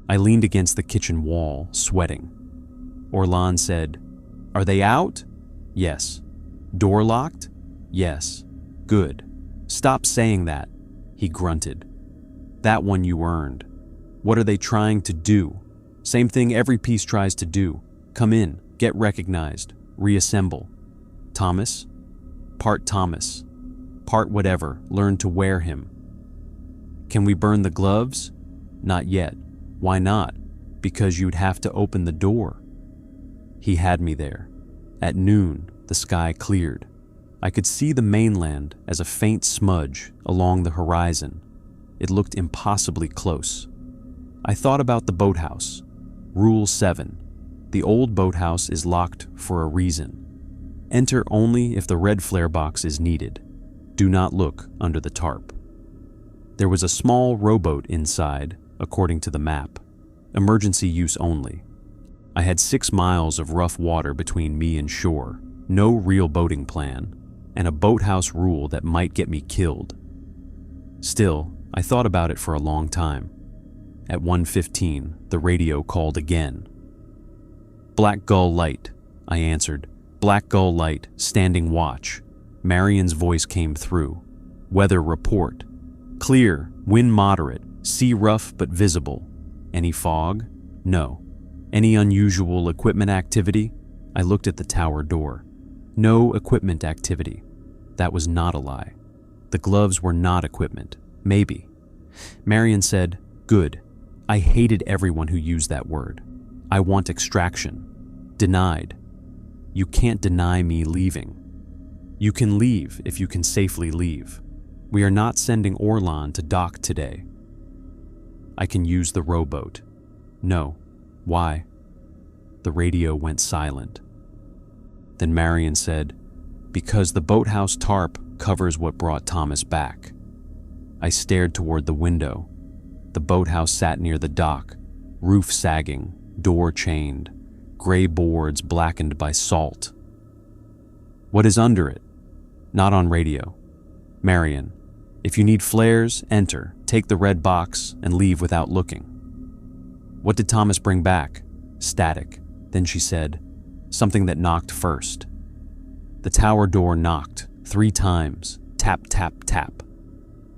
I leaned against the kitchen wall, sweating. Orlan said, "Are they out?" "Yes." "Door locked?" "Yes." "Good. Stop saying that," he grunted. "That one you earned. What are they trying to do? Same thing every piece tries to do. Come in, get recognized, reassemble. Thomas? Part Thomas. Part whatever, learn to wear him. Can we burn the gloves? Not yet. Why not? Because you'd have to open the door. He had me there. At noon, the sky cleared. I could see the mainland as a faint smudge along the horizon. It looked impossibly close. I thought about the boathouse. Rule 7. The old boathouse is locked for a reason. Enter only if the red flare box is needed. Do not look under the tarp. There was a small rowboat inside, according to the map. Emergency use only. I had 6 miles of rough water between me and shore, no real boating plan, and a boathouse rule that might get me killed. Still, I thought about it for a long time. At 1:15, the radio called again. "Black Gull Light," I answered. "Black Gull Light, standing watch." Marion's voice came through. "Weather report. Clear, wind moderate, sea rough but visible. Any fog? No. Any unusual equipment activity?" I looked at the tower door. No equipment activity. That was not a lie. The gloves were not equipment. Maybe. Marion said, "Good. I hated everyone who used that word. I want extraction. Denied. You can't deny me leaving. You can leave if you can safely leave. We are not sending Orlan to dock today. I can use the rowboat." "No. Why?" The radio went silent. Then Marion said, "Because the boathouse tarp covers what brought Thomas back." I stared toward the window. The boathouse sat near the dock, roof sagging, door chained, gray boards blackened by salt. "What is under it?" "Not on radio." "Marion, if you need flares, enter, take the red box, and leave without looking." "What did Thomas bring back?" "Static." Then she said, "Something that knocked first." The tower door knocked 3 times, tap, tap, tap.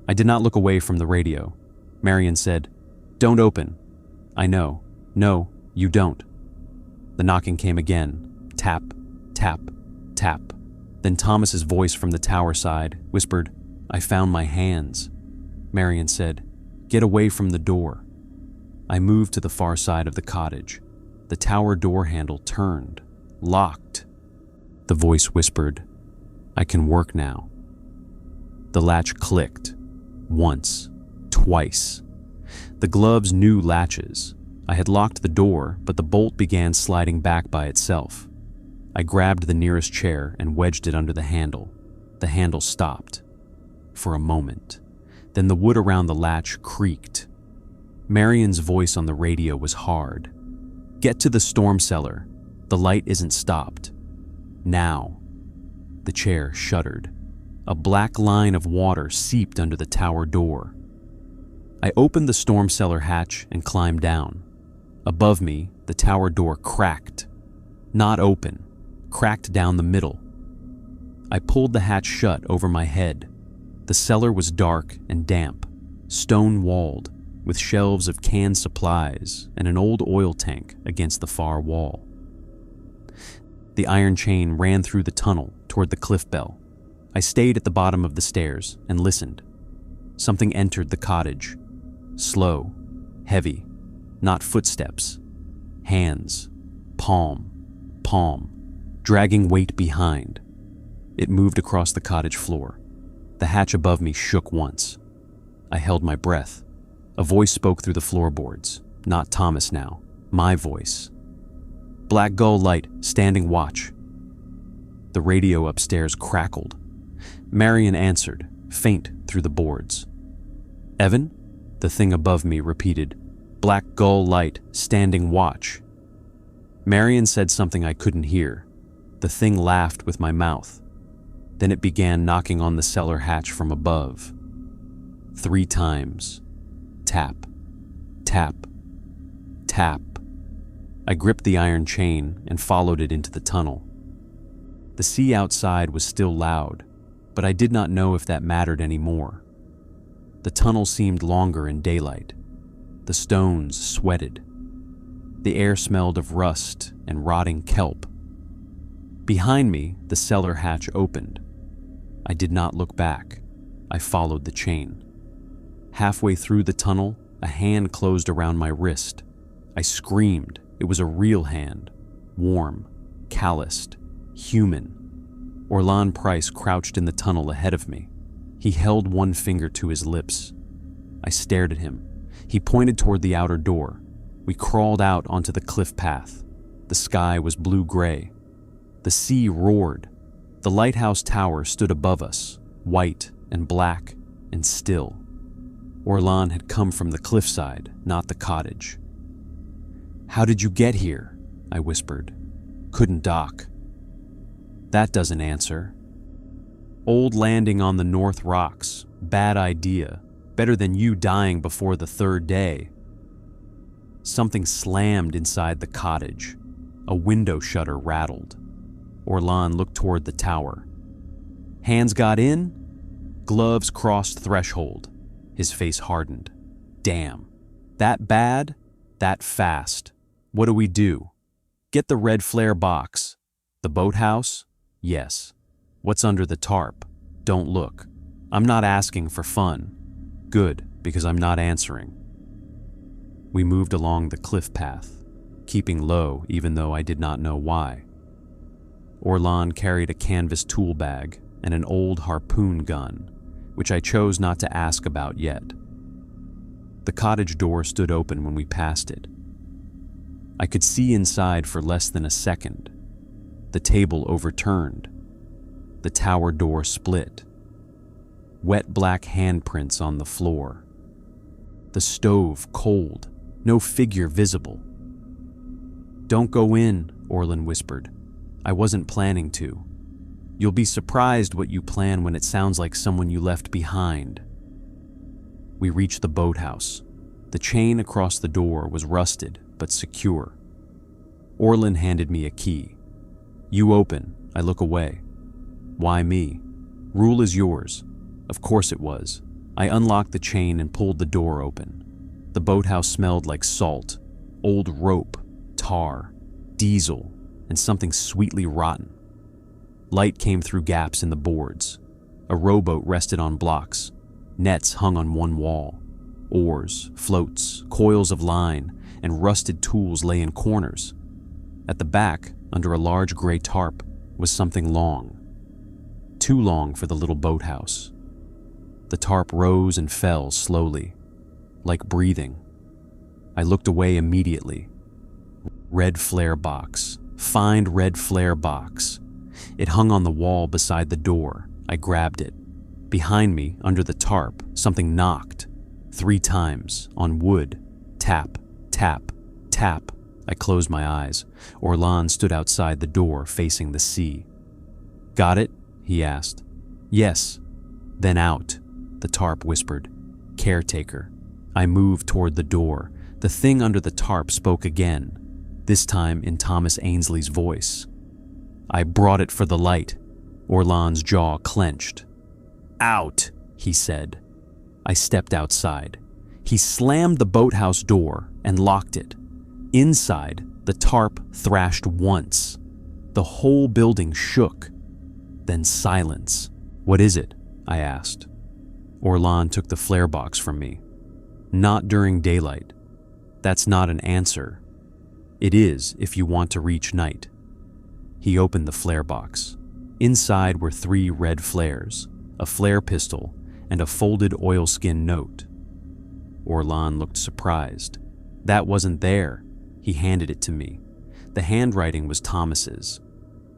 I did not look away from the radio. Marion said, "Don't open." "I know." "No, you don't." The knocking came again, tap, tap, tap. Then Thomas's voice from the tower side whispered, "I found my hands." Marion said, "Get away from the door." I moved to the far side of the cottage. The tower door handle turned, locked. The voice whispered, "I can work now." The latch clicked, once, twice. The gloves knew latches. I had locked the door, but the bolt began sliding back by itself. I grabbed the nearest chair and wedged it under the handle. The handle stopped. For a moment. Then the wood around the latch creaked. Marion's voice on the radio was hard. "Get to the storm cellar. The light isn't stopped. Now." The chair shuddered. A black line of water seeped under the tower door. I opened the storm cellar hatch and climbed down. Above me, the tower door cracked. Not open, cracked down the middle. I pulled the hatch shut over my head. The cellar was dark and damp, stone-walled, with shelves of canned supplies and an old oil tank against the far wall. The iron chain ran through the tunnel toward the cliff bell. I stayed at the bottom of the stairs and listened. Something entered the cottage. Slow, heavy, not footsteps. Hands, palm, palm, dragging weight behind. It moved across the cottage floor. The hatch above me shook once. I held my breath. A voice spoke through the floorboards. Not Thomas now, my voice. "Black Gull Light, standing watch." The radio upstairs crackled. Marion answered, faint through the boards. "Evan?" The thing above me repeated, "Black Gull Light, standing watch." Marion said something I couldn't hear. The thing laughed with my mouth. Then it began knocking on the cellar hatch from above. 3 times. Tap, tap, tap. I gripped the iron chain and followed it into the tunnel. The sea outside was still loud, but I did not know if that mattered anymore. The tunnel seemed longer in daylight. The stones sweated. The air smelled of rust and rotting kelp. Behind me, the cellar hatch opened. I did not look back. I followed the chain. Halfway through the tunnel, a hand closed around my wrist. I screamed. It was a real hand. Warm, calloused, human. Orlan Price crouched in the tunnel ahead of me. He held one finger to his lips. I stared at him. He pointed toward the outer door. We crawled out onto the cliff path. The sky was blue-gray. The sea roared. The lighthouse tower stood above us, white and black and still. Orlan had come from the cliffside, not the cottage. "How did you get here?" I whispered. "Couldn't dock." "That doesn't answer." "Old landing on the North Rocks. Bad idea. Better than you dying before the 3rd day." Something slammed inside the cottage. A window shutter rattled. Orlan looked toward the tower. "Hands got in?" Gloves crossed threshold. His face hardened. "Damn. That bad? That fast. What do we do?" "Get the red flare box." "The boathouse?" "Yes." "What's under the tarp?" Don't look. I'm not asking for fun. Good, because I'm not answering. We moved along the cliff path, keeping low even though I did not know why. Orlan carried a canvas tool bag and an old harpoon gun, which I chose not to ask about yet. The cottage door stood open when we passed it. I could see inside for less than a second. The table overturned. The tower door split. Wet black handprints on the floor. The stove cold, no figure visible. "Don't go in," Orlan whispered. "I wasn't planning to. You'll be surprised what you plan when it sounds like someone you left behind." We reached the boathouse. The chain across the door was rusted but secure. Orlan handed me a key. "You open, I look away." "Why me? Rule is yours." Of course it was. I unlocked the chain and pulled the door open. The boathouse smelled like salt, old rope, tar, diesel, and something sweetly rotten. Light came through gaps in the boards. A rowboat rested on blocks. Nets hung on one wall. Oars, floats, coils of line, and rusted tools lay in corners. At the back, under a large gray tarp, was something long. Too long for the little boathouse. The tarp rose and fell slowly, like breathing. I looked away immediately. Red flare box. Find red flare box. It hung on the wall beside the door. I grabbed it. Behind me, under the tarp, something knocked. 3 times, on wood. Tap, tap, tap. I closed my eyes. Orlan stood outside the door, facing the sea. "Got it?" he asked. "Yes." "Then out," the tarp whispered. "Caretaker." I moved toward the door. The thing under the tarp spoke again, this time in Thomas Ainsley's voice. "I brought it for the light." Orlan's jaw clenched. "Out," he said. I stepped outside. He slammed the boathouse door and locked it. Inside, the tarp thrashed once. The whole building shook. Then silence. "What is it?" I asked. Orlan took the flare box from me. "Not during daylight. That's not an answer. It is if you want to reach night." He opened the flare box. Inside were 3 red flares, a flare pistol, and a folded oilskin note. Orlan looked surprised. "That wasn't there." He handed it to me. The handwriting was Thomas's.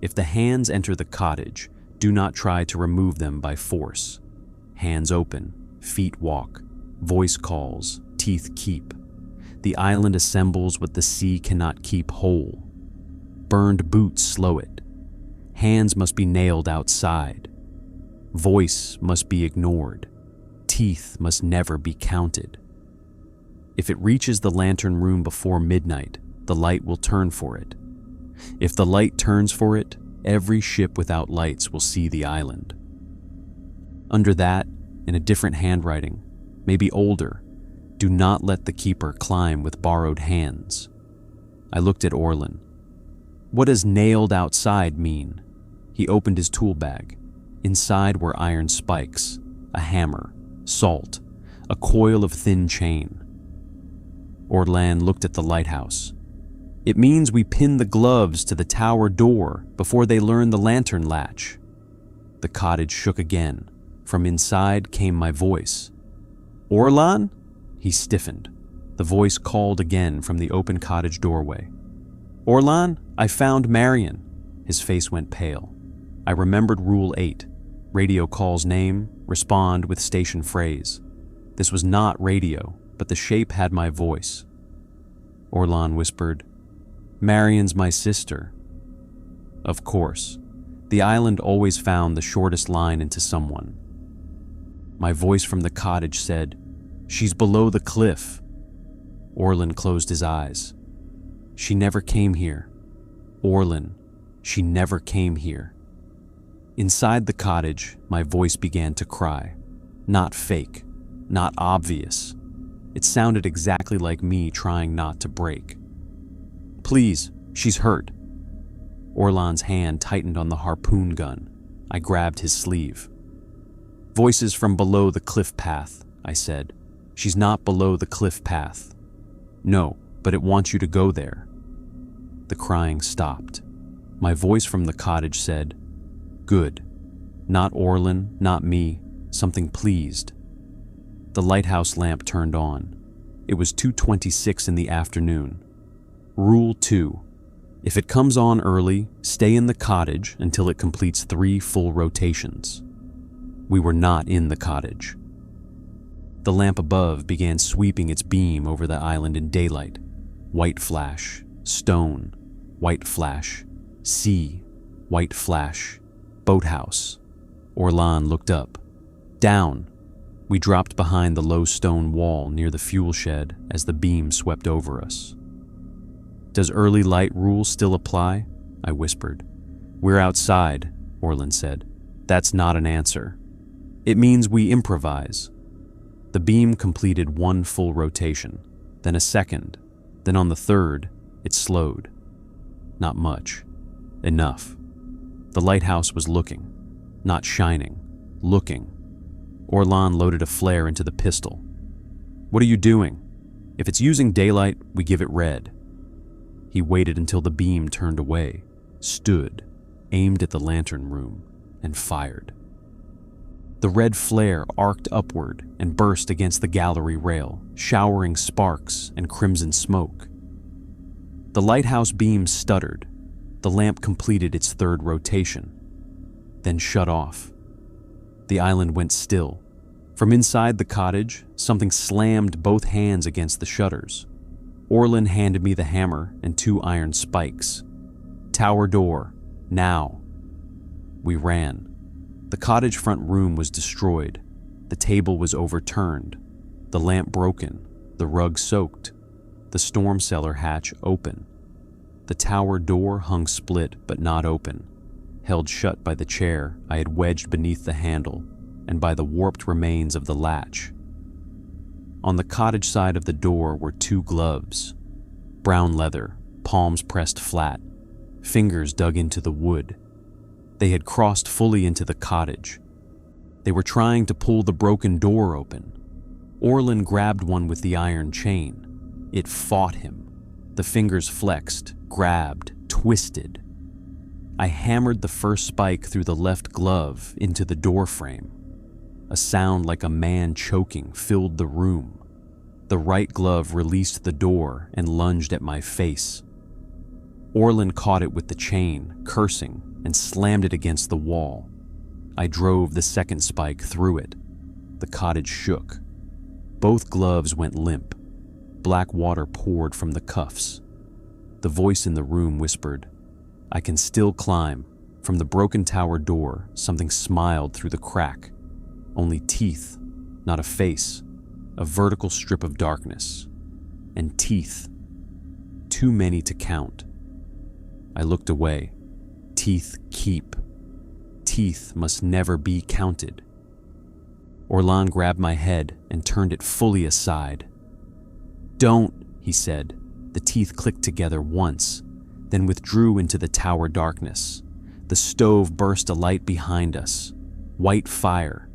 "If the hands enter the cottage, do not try to remove them by force. Hands open, feet walk, voice calls, teeth keep. The island assembles what the sea cannot keep whole. Burned boots slow it. Hands must be nailed outside. Voice must be ignored. Teeth must never be counted. If it reaches the lantern room before midnight, the light will turn for it. If the light turns for it, every ship without lights will see the island." Under that, in a different handwriting, maybe older, "Do not let the keeper climb with borrowed hands." I looked at Orlan. "What does nailed outside mean?" He opened his tool bag. Inside were iron spikes, a hammer, salt, a coil of thin chain. Orlan looked at the lighthouse. "It means we pin the gloves to the tower door before they learn the lantern latch." The cottage shook again. From inside came my voice. "Orlan?" He stiffened. The voice called again from the open cottage doorway. "Orlan, I found Marion." His face went pale. I remembered Rule 8. Radio calls name, respond with station phrase. This was not radio, but the shape had my voice. Orlan whispered, "Marion's my sister." Of course. The island always found the shortest line into someone. My voice from the cottage said, "She's below the cliff." Orlan closed his eyes. "She never came here. Orlan, she never came here." Inside the cottage, my voice began to cry. Not fake, not obvious. It sounded exactly like me trying not to break. "Please, she's hurt." Orlan's hand tightened on the harpoon gun. I grabbed his sleeve. Voices from below the cliff path, I said. She's not below the cliff path. No, but it wants you to go there. The crying stopped. My voice from the cottage said, Good. Not Orlin, not me, something pleased. The lighthouse lamp turned on. It was 2:26 in the afternoon. Rule 2. If it comes on early, stay in the cottage until it completes 3 full rotations. We were not in the cottage. The lamp above began sweeping its beam over the island in daylight. White flash, stone, white flash, sea, white flash, boathouse. Orlan looked up. Down. We dropped behind the low stone wall near the fuel shed as the beam swept over us. Does early light rule still apply? I whispered. We're outside, Orlan said. That's not an answer. It means we improvise. The beam completed 1 full rotation, then a second, then on the third, it slowed. Not much. Enough. The lighthouse was looking, not shining, looking. Orlan loaded a flare into the pistol. What are you doing? If it's using daylight, we give it red. He waited until the beam turned away, stood, aimed at the lantern room, and fired. The red flare arced upward and burst against the gallery rail, showering sparks and crimson smoke. The lighthouse beam stuttered. The lamp completed its 3rd rotation, then shut off. The island went still. From inside the cottage, something slammed both hands against the shutters. Orlan handed me the hammer and 2 iron spikes. Tower door, now. We ran. The cottage front room was destroyed. The table was overturned. The lamp broken. The rug soaked. The storm cellar hatch open. The tower door hung split but not open, held shut by the chair I had wedged beneath the handle and by the warped remains of the latch. On the cottage side of the door were 2 gloves. Brown leather, palms pressed flat, fingers dug into the wood. They had crossed fully into the cottage. They were trying to pull the broken door open. Orlan grabbed one with the iron chain. It fought him. The fingers flexed, grabbed, twisted. I hammered the first spike through the left glove into the door frame. A sound like a man choking filled the room. The right glove released the door and lunged at my face. Orlan caught it with the chain, cursing, and slammed it against the wall. I drove the second spike through it. The cottage shook. Both gloves went limp. Black water poured from the cuffs. The voice in the room whispered, I can still climb. From the broken tower door, something smiled through the crack. Only teeth, not a face. A vertical strip of darkness. And teeth. Too many to count. I looked away. Teeth keep. Teeth must never be counted. Orlan grabbed my head and turned it fully aside. Don't, he said. The teeth clicked together once, then withdrew into the tower darkness. The stove burst alight behind us. White fire.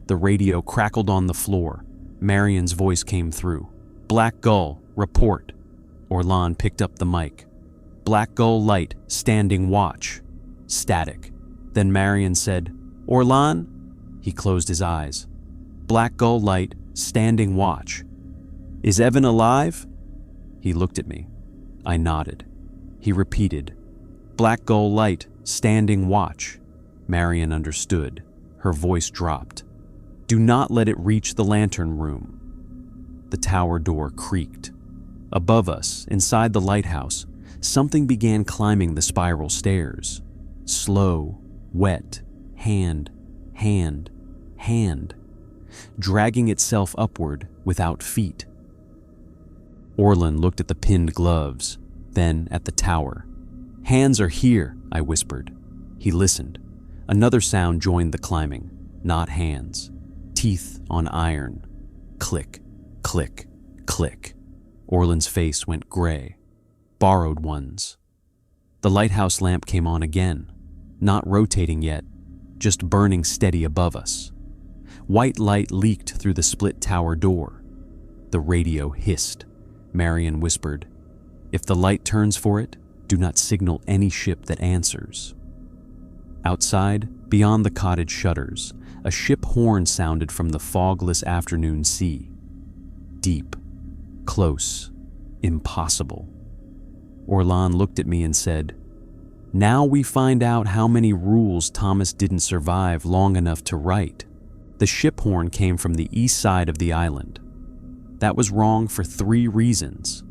The radio crackled on the floor. Marion's voice came through. Black Gull, report. Orlan picked up the mic. Black Gull Light, standing watch. Static. Then Marion said, Orlan? He closed his eyes. Black Gull Light, standing watch. Is Evan alive? He looked at me. I nodded. He repeated, Black Gull Light, standing watch. Marion understood. Her voice dropped. Do not let it reach the lantern room. The tower door creaked. Above us, inside the lighthouse, something began climbing the spiral stairs. Slow, wet, hand, dragging itself upward without feet. Orlan looked at the pinned gloves, then at the tower. Hands are here, I whispered. He listened. Another sound joined the climbing, not hands. Teeth on iron. Click, click, click. Orlan's face went gray. Borrowed ones. The lighthouse lamp came on again, not rotating yet, just burning steady above us. White light leaked through the split tower door. The radio hissed. Marion whispered, "If the light turns for it, do not signal any ship that answers." Outside, beyond the cottage shutters, a ship horn sounded from the fogless afternoon sea. Deep, close, impossible. Orlan looked at me and said, "Now we find out how many rules Thomas didn't survive long enough to write." The ship horn came from the east side of the island. That was wrong for 3 reasons.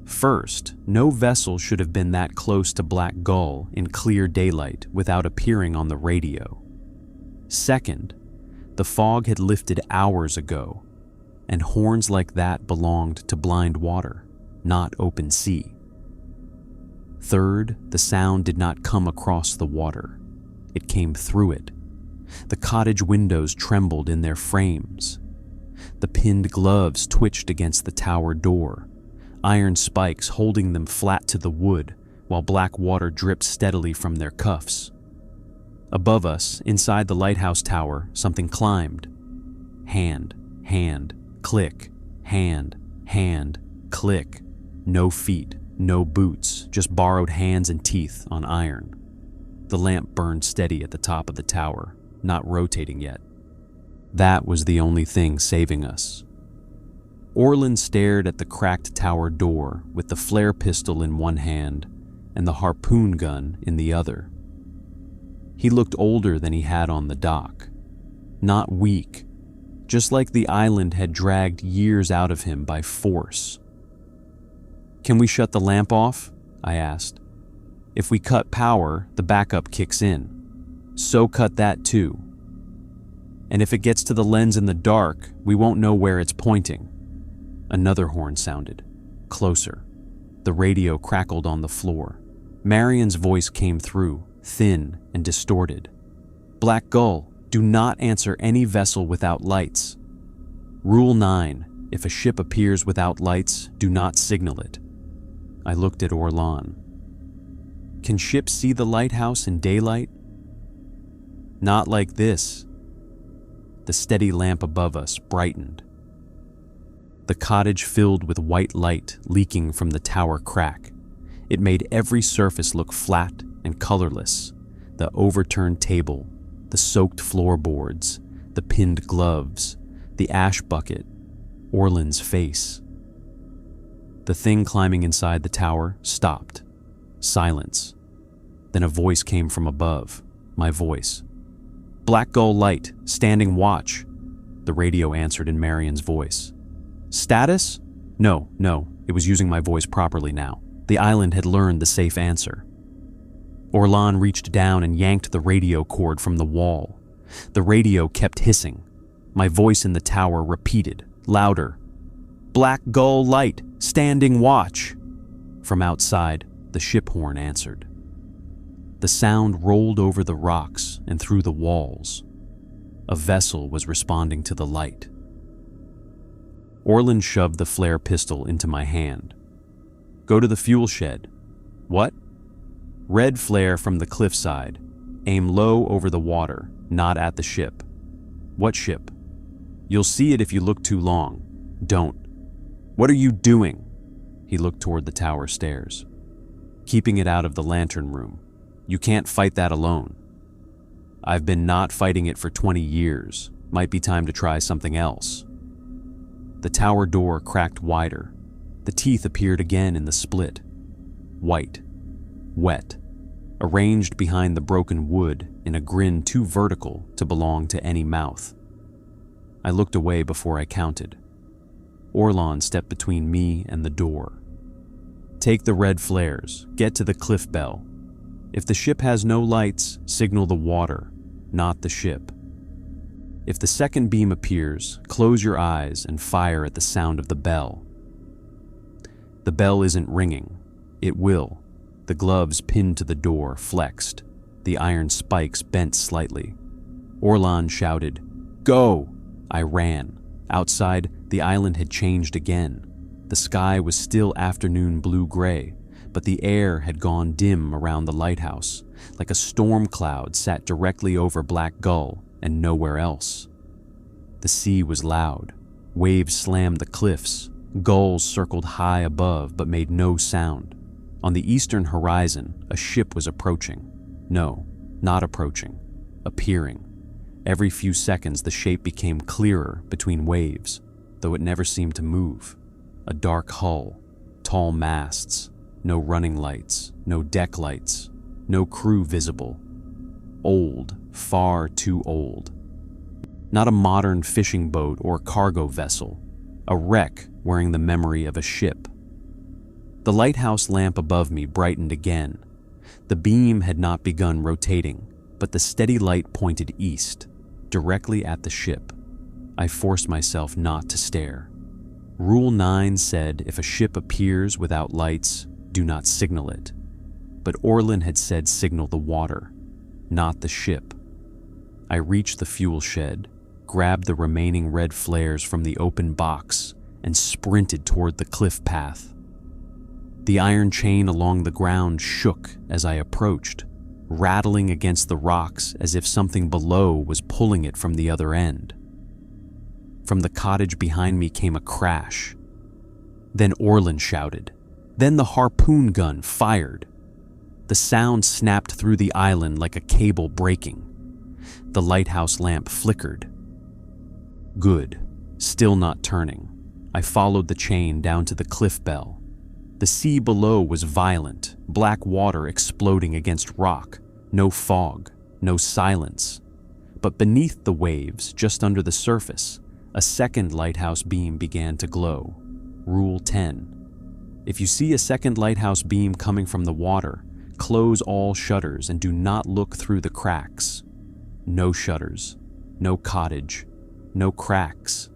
First, no vessel should have been that close to Black Gull in clear daylight without appearing on the radio. Second, the fog had lifted hours ago, and horns like that belonged to blind water, not open sea. Third, the sound did not come across the water. It came through it. The cottage windows trembled in their frames. The pinned gloves twitched against the tower door, iron spikes holding them flat to the wood while black water dripped steadily from their cuffs. Above us, inside the lighthouse tower, something climbed. Hand, hand, click, hand, hand, click. No feet, no boots, just borrowed hands and teeth on iron. The lamp burned steady at the top of the tower, not rotating yet. That was the only thing saving us. Orlan stared at the cracked tower door with the flare pistol in one hand and the harpoon gun in the other. He looked older than he had on the dock. Not weak, just like the island had dragged years out of him by force. "Can we shut the lamp off?" I asked. "If we cut power, the backup kicks in. So cut that too. And if it gets to the lens in the dark, we won't know where it's pointing." Another horn sounded, closer. The radio crackled on the floor. Marion's voice came through, thin and distorted. "Black Gull, do not answer any vessel without lights. Rule 9, if a ship appears without lights, do not signal it." I looked at Orlan. "Can ships see the lighthouse in daylight?" "Not like this." The steady lamp above us brightened. The cottage filled with white light leaking from the tower crack. It made every surface look flat and colorless. The overturned table, the soaked floorboards, the pinned gloves, the ash bucket, Orlan's face. The thing climbing inside the tower stopped. Silence. Then a voice came from above, my voice. "Black Gull Light, standing watch." The radio answered in Marion's voice. "Status?" No, it was using my voice properly now. The island had learned the safe answer. Orlan reached down and yanked the radio cord from the wall. The radio kept hissing. My voice in the tower repeated, louder. "Black Gull Light, standing watch." From outside, the ship horn answered. The sound rolled over the rocks and through the walls. A vessel was responding to the light. Orlan shoved the flare pistol into my hand. "Go to the fuel shed." "What?" "Red flare from the cliffside. Aim low over the water, not at the ship." "What ship?" "You'll see it if you look too long. Don't." "What are you doing?" He looked toward the tower stairs. "Keeping it out of the lantern room. You can't fight that alone." "I've been not fighting it for 20 years. Might be time to try something else." The tower door cracked wider. The teeth appeared again in the split. White. Wet. Arranged behind the broken wood in a grin too vertical to belong to any mouth. I looked away before I counted. Orlan stepped between me and the door. "Take the red flares. Get to the cliff bell. If the ship has no lights, signal the water, not the ship. If the second beam appears, close your eyes and fire at the sound of the bell." The bell isn't ringing. It will. The gloves pinned to the door flexed. The iron spikes bent slightly. Orlan shouted, "Go!" I ran. Outside, the island had changed again. The sky was still afternoon blue-gray, but the air had gone dim around the lighthouse, like a storm cloud sat directly over Black Gull and nowhere else. The sea was loud. Waves slammed the cliffs. Gulls circled high above but made no sound. On the eastern horizon, a ship was approaching. No, not approaching. Appearing. Every few seconds, the shape became clearer between waves, though it never seemed to move. A dark hull, tall masts, no running lights, no deck lights, no crew visible. Old, far too old. Not a modern fishing boat or cargo vessel. A wreck wearing the memory of a ship. The lighthouse lamp above me brightened again. The beam had not begun rotating, but the steady light pointed east, directly at the ship. I forced myself not to stare. Rule 9 said if a ship appears without lights, do not signal it. But Orlin had said signal the water, not the ship. I reached the fuel shed, grabbed the remaining red flares from the open box, and sprinted toward the cliff path. The iron chain along the ground shook as I approached, rattling against the rocks as if something below was pulling it from the other end. From the cottage behind me came a crash. Then Orlin shouted. Then the harpoon gun fired. The sound snapped through the island like a cable breaking. The lighthouse lamp flickered. Good. Still not turning. I followed the chain down to the cliff bell. The sea below was violent, black water exploding against rock. No fog, no silence. But beneath the waves, just under the surface, a second lighthouse beam began to glow. Rule 10. If you see a second lighthouse beam coming from the water, close all shutters and do not look through the cracks. No shutters, no cottage, no cracks.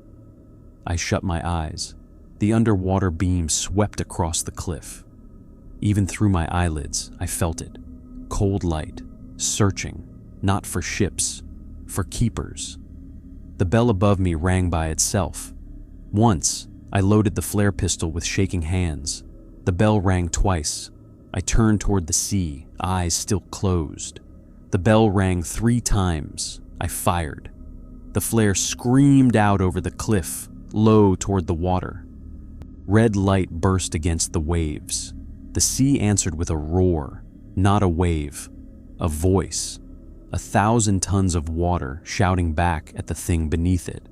I shut my eyes. The underwater beam swept across the cliff. Even through my eyelids, I felt it. Cold light, searching, not for ships, for keepers. The bell above me rang by itself. Once, I loaded the flare pistol with shaking hands. The bell rang twice. I turned toward the sea, eyes still closed. The bell rang 3 times. I fired. The flare screamed out over the cliff, low toward the water. Red light burst against the waves. The sea answered with a roar, not a wave, a voice. 1,000 tons of water shouting back at the thing beneath it.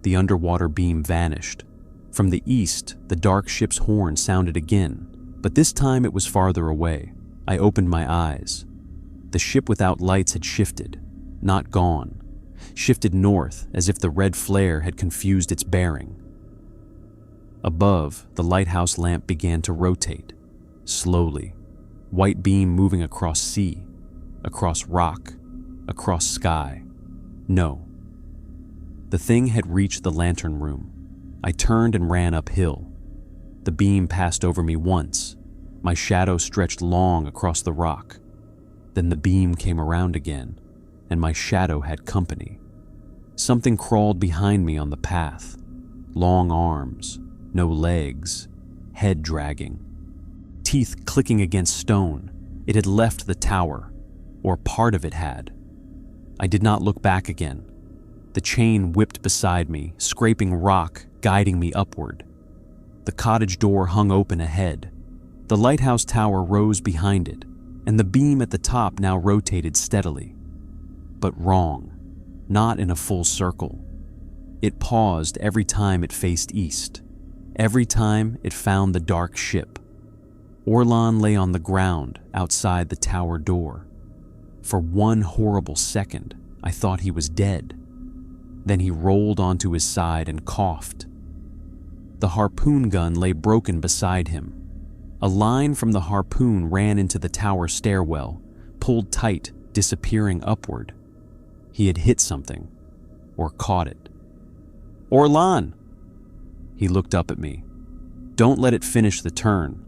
The underwater beam vanished. From the east, the dark ship's horn sounded again, but this time it was farther away. I opened my eyes. The ship without lights had shifted, not gone. Shifted north as if the red flare had confused its bearing. Above, the lighthouse lamp began to rotate, slowly. White beam moving across sea, across rock, across sky. No. The thing had reached the lantern room. I turned and ran uphill. The beam passed over me once. My shadow stretched long across the rock. Then the beam came around again, and my shadow had company. Something crawled behind me on the path. Long arms, no legs, head dragging. Teeth clicking against stone. It had left the tower, or part of it had. I did not look back again. The chain whipped beside me, scraping rock, guiding me upward. The cottage door hung open ahead. The lighthouse tower rose behind it, and the beam at the top now rotated steadily. But wrong, not in a full circle. It paused every time it faced east, every time it found the dark ship. Orlon lay on the ground outside the tower door. For one horrible second, I thought he was dead. Then he rolled onto his side and coughed. The harpoon gun lay broken beside him. A line from the harpoon ran into the tower stairwell, pulled tight, disappearing upward. He had hit something, or caught it. "Orlon!" He looked up at me. "Don't let it finish the turn."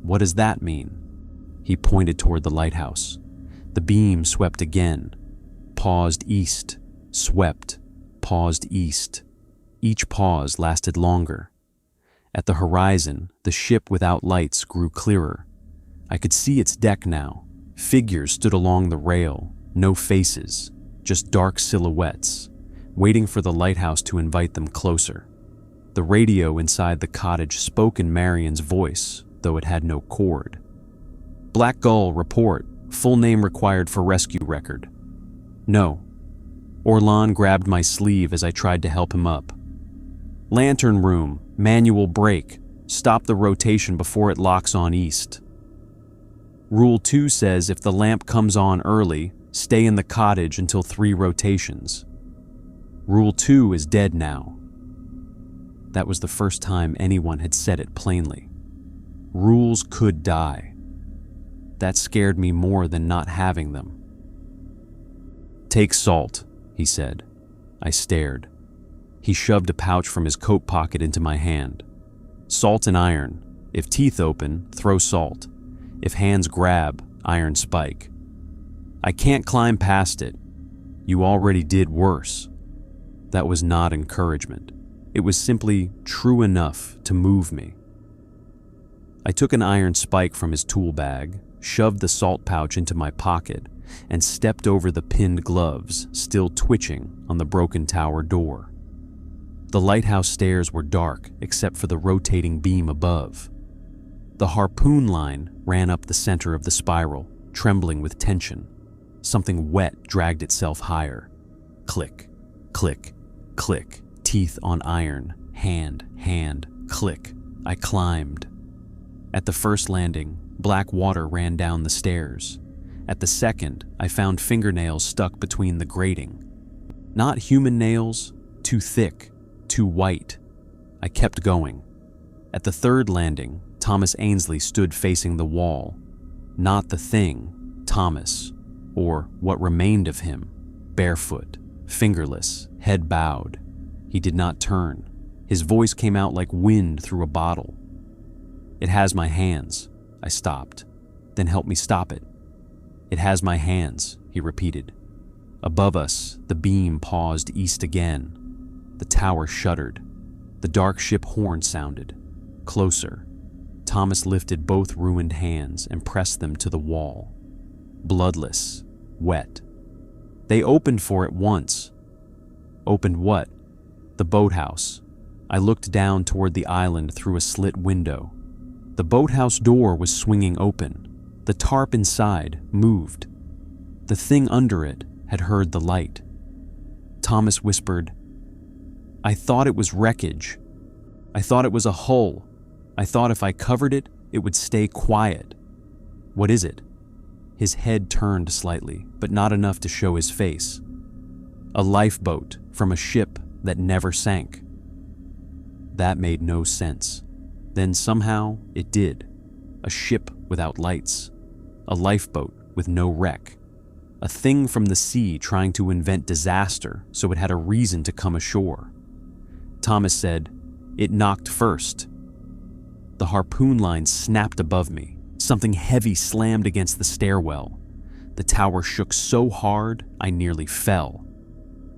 "What does that mean?" He pointed toward the lighthouse. The beam swept again, paused east, swept, paused east. Each pause lasted longer. At the horizon, the ship without lights grew clearer. I could see its deck now. Figures stood along the rail, no faces, just dark silhouettes. waiting for the lighthouse to invite them closer. The radio inside the cottage spoke in Marion's voice, though it had no cord. "Black Gull, report. Full name required for rescue record." "No." Orlan grabbed my sleeve as I tried to help him up. "Lantern room, manual brake. Stop the rotation before it locks on east." Rule 2 says if the lamp comes on early, stay in the cottage until 3 rotations. Rule 2 is dead now. That was the first time anyone had said it plainly. Rules could die. That scared me more than not having them. "Take salt," he said. I stared. He shoved a pouch from his coat pocket into my hand. "Salt and iron. If teeth open, throw salt. If hands grab, iron spike. I can't climb past it. You already did worse." That was not encouragement. It was simply true enough to move me. I took an iron spike from his tool bag, shoved the salt pouch into my pocket, and stepped over the pinned gloves, still twitching, on the broken tower door. The lighthouse stairs were dark except for the rotating beam above. The harpoon line ran up the center of the spiral, trembling with tension. Something wet dragged itself higher. Click, click, click, teeth on iron, hand, click. I climbed. At the first landing, black water ran down the stairs. At the second, I found fingernails stuck between the grating. Not human nails, too thick, too white. I kept going. At the third landing, Thomas Ainsley stood facing the wall. Not the thing, Thomas, or what remained of him, barefoot, fingerless, head bowed. He did not turn. His voice came out like wind through a bottle. "It has my hands." I stopped. "Then help me stop it." "It has my hands," he repeated. Above us, the beam paused east again. The tower shuddered. The dark ship horn sounded. Closer. Thomas lifted both ruined hands and pressed them to the wall. Bloodless, wet. They opened for it once. Opened what? The boathouse. I looked down toward the island through a slit window. The boathouse door was swinging open. The tarp inside moved. The thing under it had heard the light. Thomas whispered, "I thought it was wreckage. I thought it was a hull. I thought if I covered it, it would stay quiet." "What is it?" His head turned slightly, but not enough to show his face. "A lifeboat from a ship that never sank." That made no sense. Then somehow it did. A ship without lights. A lifeboat with no wreck. A thing from the sea trying to invent disaster so it had a reason to come ashore. Thomas said, "It knocked first." The harpoon line snapped above me. Something heavy slammed against the stairwell. The tower shook so hard I nearly fell.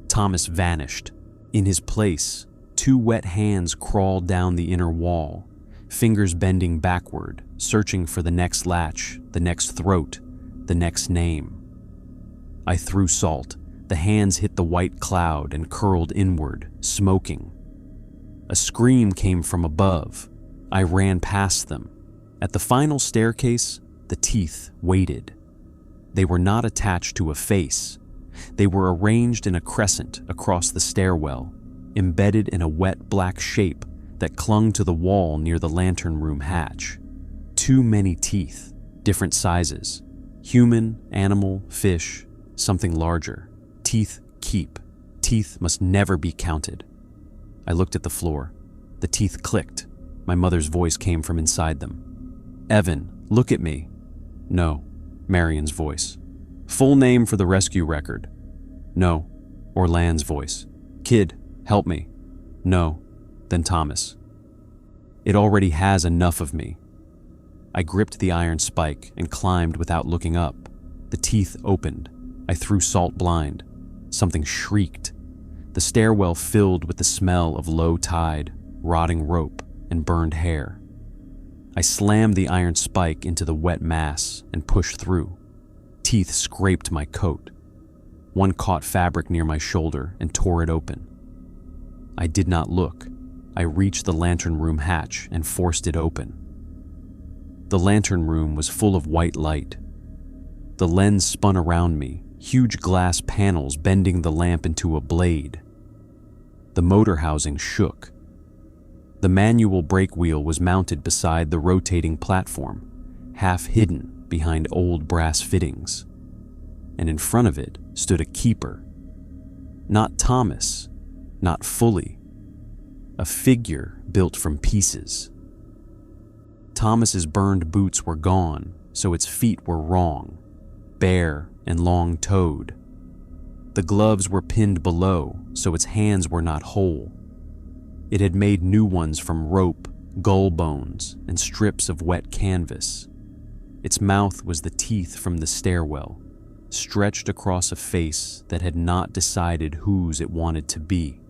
Thomas vanished. In his place, 2 wet hands crawled down the inner wall, fingers bending backward, searching for the next latch, the next throat, the next name. I threw salt. The hands hit the white cloud and curled inward, smoking. A scream came from above. I ran past them. At the final staircase, the teeth waited. They were not attached to a face. They were arranged in a crescent across the stairwell, embedded in a wet black shape that clung to the wall near the lantern room hatch. Too many teeth, different sizes. Human, animal, fish, something larger. Teeth keep. Teeth must never be counted. I looked at the floor. The teeth clicked. My mother's voice came from inside them. "Evan, look at me." "No." Marion's voice. "Full name for the rescue record." "No." Orlan's voice. "Kid, help me." "No." Then Thomas. "It already has enough of me." I gripped the iron spike and climbed without looking up. The teeth opened. I threw salt blind. Something shrieked. The stairwell filled with the smell of low tide, rotting rope, and burned hair. I slammed the iron spike into the wet mass and pushed through. Teeth scraped my coat. One caught fabric near my shoulder and tore it open. I did not look. I reached the lantern room hatch and forced it open. The lantern room was full of white light. The lens spun around me, huge glass panels bending the lamp into a blade. The motor housing shook. The manual brake wheel was mounted beside the rotating platform, half hidden behind old brass fittings. And in front of it stood a keeper. Not Thomas, not fully. A figure built from pieces. Thomas's burned boots were gone, so its feet were wrong, bare and long-toed. The gloves were pinned below, so its hands were not whole. It had made new ones from rope, gull bones, and strips of wet canvas. Its mouth was the teeth from the stairwell, stretched across a face that had not decided whose it wanted to be.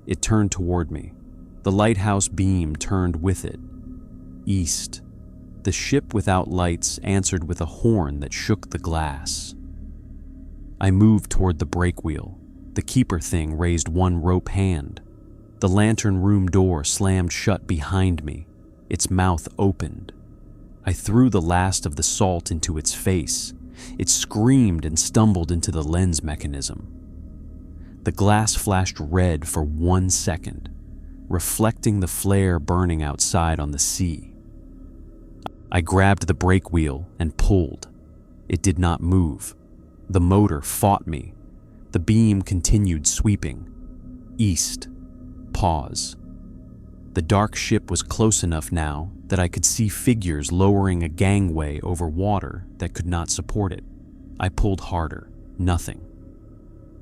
It turned toward me. The lighthouse beam turned with it. East. The ship without lights answered with a horn that shook the glass. I moved toward the brake wheel. The keeper thing raised one rope hand. The lantern room door slammed shut behind me. Its mouth opened. I threw the last of the salt into its face. It screamed and stumbled into the lens mechanism. The glass flashed red for 1 second, reflecting the flare burning outside on the sea. I grabbed the brake wheel and pulled. It did not move. The motor fought me. The beam continued sweeping. East. Pause. The dark ship was close enough now that I could see figures lowering a gangway over water that could not support it. I pulled harder. Nothing.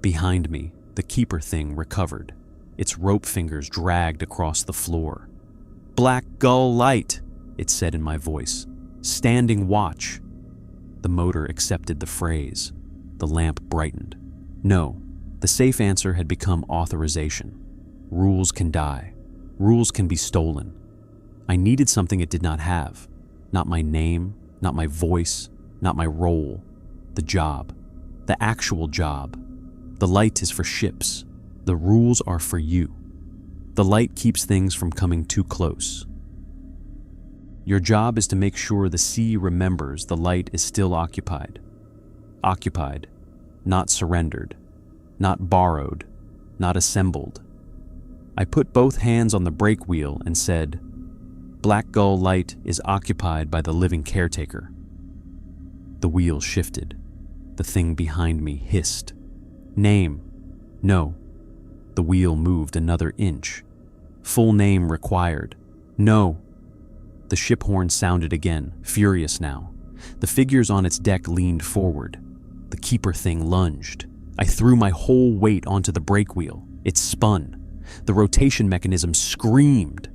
Behind me, the keeper thing recovered. Its rope fingers dragged across the floor. "Black Gull Light," it said in my voice. "Standing watch." The motor accepted the phrase. The lamp brightened. No, the safe answer had become authorization. Rules can die. Rules can be stolen. I needed something it did not have. Not my name, not my voice, not my role. The job. The actual job. The light is for ships. The rules are for you. The light keeps things from coming too close. Your job is to make sure the sea remembers the light is still occupied. Occupied, not surrendered, not borrowed, not assembled. I put both hands on the brake wheel and said, "Black Gull Light is occupied by the living caretaker." The wheel shifted. The thing behind me hissed. "Name." "No." The wheel moved another inch. "Full name required." "No." The ship horn sounded again, furious now. The figures on its deck leaned forward. The keeper thing lunged. I threw my whole weight onto the brake wheel. It spun. The rotation mechanism screamed.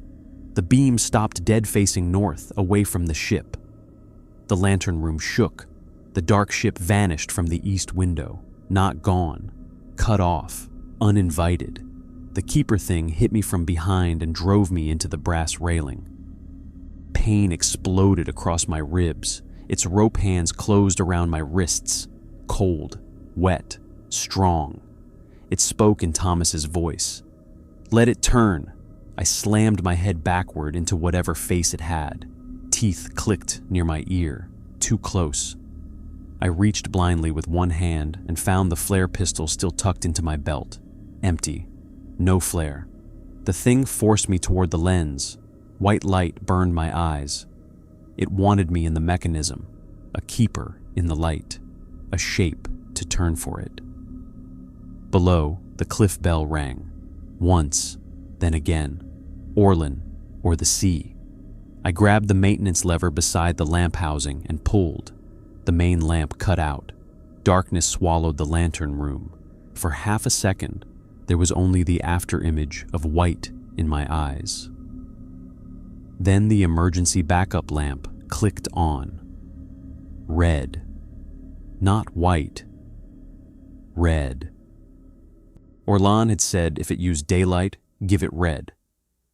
The beam stopped dead facing north, away from the ship. The lantern room shook. The dark ship vanished from the east window, not gone, cut off, uninvited. The keeper thing hit me from behind and drove me into the brass railing. Pain exploded across my ribs. Its rope hands closed around my wrists, cold, wet, strong. It spoke in Thomas's voice. "Let it turn." I slammed my head backward into whatever face it had. Teeth clicked near my ear, too close. I reached blindly with one hand and found the flare pistol still tucked into my belt. Empty. No flare. The thing forced me toward the lens. White light burned my eyes. It wanted me in the mechanism, a keeper in the light, a shape to turn for it. Below, the cliff bell rang. Once, then again. Orlin, or the sea. I grabbed the maintenance lever beside the lamp housing and pulled. The main lamp cut out. Darkness swallowed the lantern room. For half a second, there was only the afterimage of white in my eyes. Then the emergency backup lamp clicked on. Red. Not white. Red. Orlan had said if it used daylight, give it red.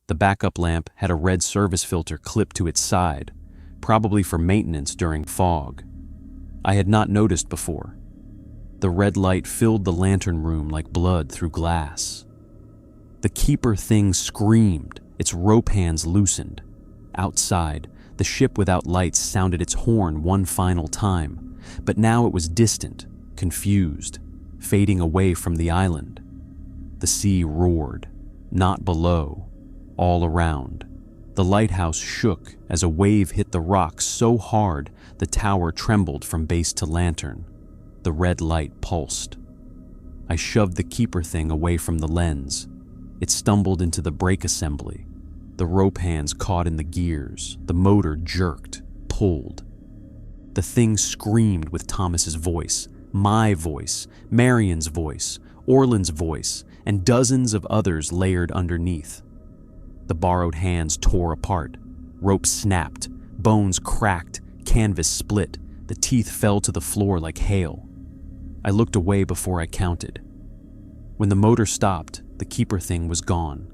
The backup lamp had a red service filter clipped to its side, probably for maintenance during fog. I had not noticed before. The red light filled the lantern room like blood through glass. The keeper thing screamed, its rope hands loosened. Outside, the ship without lights sounded its horn one final time, but now it was distant, confused, fading away from the island. The sea roared, not below, all around. The lighthouse shook as a wave hit the rocks so hard the tower trembled from base to lantern. The red light pulsed. I shoved the keeper thing away from the lens. It stumbled into the brake assembly. The rope hands caught in the gears. The motor jerked, pulled. The thing screamed with Thomas's voice, my voice, Marion's voice, Orland's voice, and dozens of others layered underneath. The borrowed hands tore apart. Ropes snapped, bones cracked, canvas split. The teeth fell to the floor like hail. I looked away before I counted. When the motor stopped, the keeper thing was gone.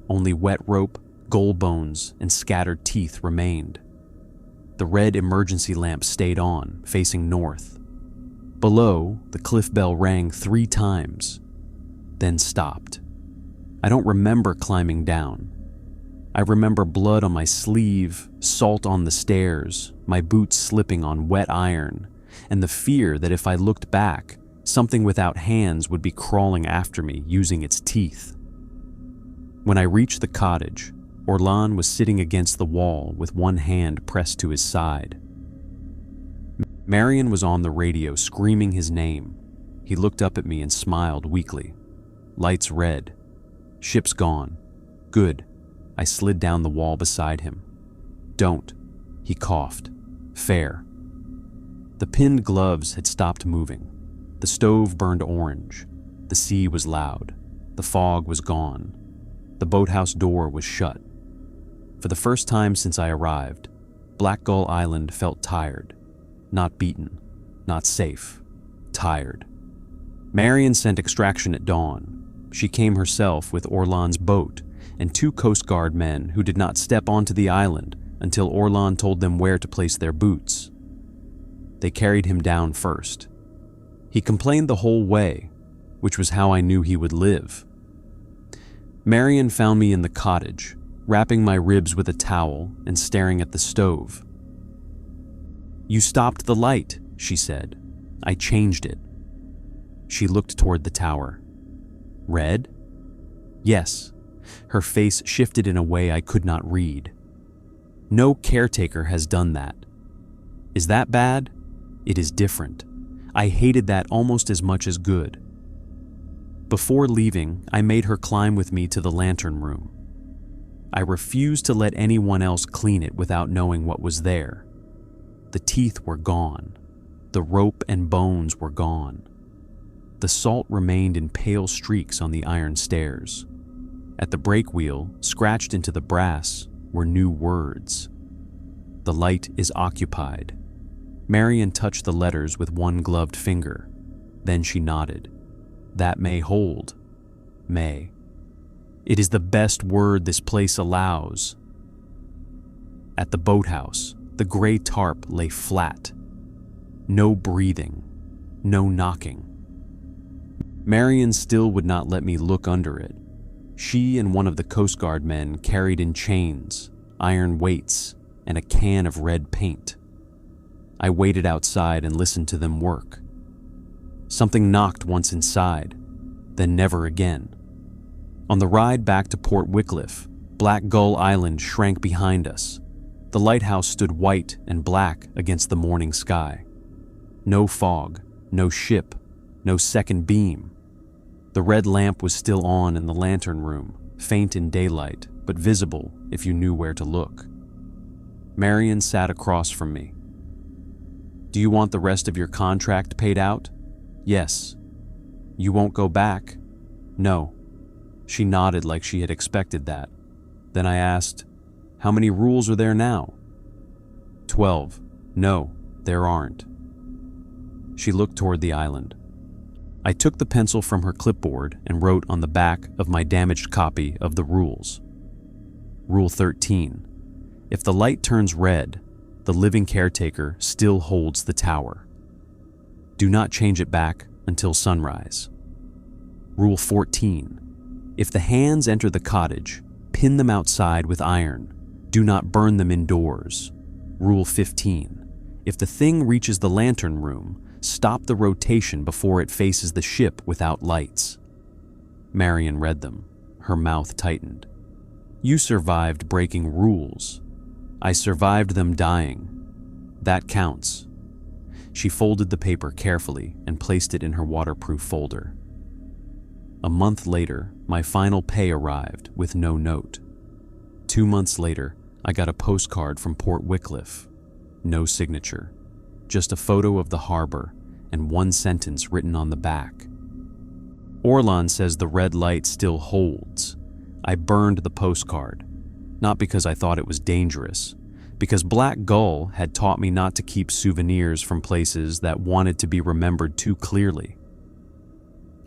Only wet rope, gull bones, and scattered teeth remained. The red emergency lamp stayed on, facing north. Below, the cliff bell rang 3 times, then stopped. I don't remember climbing down. I remember blood on my sleeve, salt on the stairs, my boots slipping on wet iron, and the fear that if I looked back, something without hands would be crawling after me using its teeth. When I reached the cottage, Orlan was sitting against the wall with one hand pressed to his side. Marion was on the radio screaming his name. He looked up at me and smiled weakly. Lights red. Ship's gone. Good. I slid down the wall beside him. Don't. He coughed. Fair. The pinned gloves had stopped moving. The stove burned orange. The sea was loud. The fog was gone. The boathouse door was shut. For the first time since I arrived, Black Gull Island felt tired. Not beaten. Not safe. Tired. Marion sent extraction at dawn. She came herself with Orlan's boat and 2 Coast Guard men who did not step onto the island until Orlan told them where to place their boots. They carried him down first. He complained the whole way, which was how I knew he would live. Marion found me in the cottage, wrapping my ribs with a towel and staring at the stove. "You stopped the light," she said. "I changed it." She looked toward the tower. "Red?" "Yes." Her face shifted in a way I could not read. "No caretaker has done that." "Is that bad?" "It is different. I hated that almost as much as good." Before leaving, I made her climb with me to the lantern room. I refused to let anyone else clean it without knowing what was there. The teeth were gone. The rope and bones were gone. The salt remained in pale streaks on the iron stairs. At the brake wheel, scratched into the brass, were new words. "The light is occupied." Marion touched the letters with one gloved finger. Then she nodded. "That may hold." May. "It is the best word this place allows." At the boathouse, the gray tarp lay flat. No breathing. No knocking. Marion still would not let me look under it. She and one of the Coast Guard men carried in chains, iron weights, and a can of red paint. I waited outside and listened to them work. Something knocked once inside, then never again. On the ride back to Port Wycliffe, Black Gull Island shrank behind us. The lighthouse stood white and black against the morning sky. No fog, no ship, no second beam. The red lamp was still on in the lantern room, faint in daylight, but visible if you knew where to look. Marion sat across from me. "Do you want the rest of your contract paid out?" "Yes." "You won't go back?" "No." She nodded like she had expected that. Then I asked, "How many rules are there now?" 12. "No, there aren't." She looked toward the island. I took the pencil from her clipboard and wrote on the back of my damaged copy of the rules. Rule 13. If the light turns red, the living caretaker still holds the tower. Do not change it back until sunrise. Rule 14. If the hands enter the cottage, pin them outside with iron. Do not burn them indoors. Rule 15. If the thing reaches the lantern room, stop the rotation before it faces the ship without lights. Marion read them. Her mouth tightened. You survived breaking rules. I survived them dying. That counts. She folded the paper carefully and placed it in her waterproof folder. A month later, my final pay arrived with no note. 2 months later, I got a postcard from Port Wycliffe. No signature, just a photo of the harbor and one sentence written on the back. Orlan says the red light still holds. I burned the postcard, not because I thought it was dangerous, because Black Gull had taught me not to keep souvenirs from places that wanted to be remembered too clearly.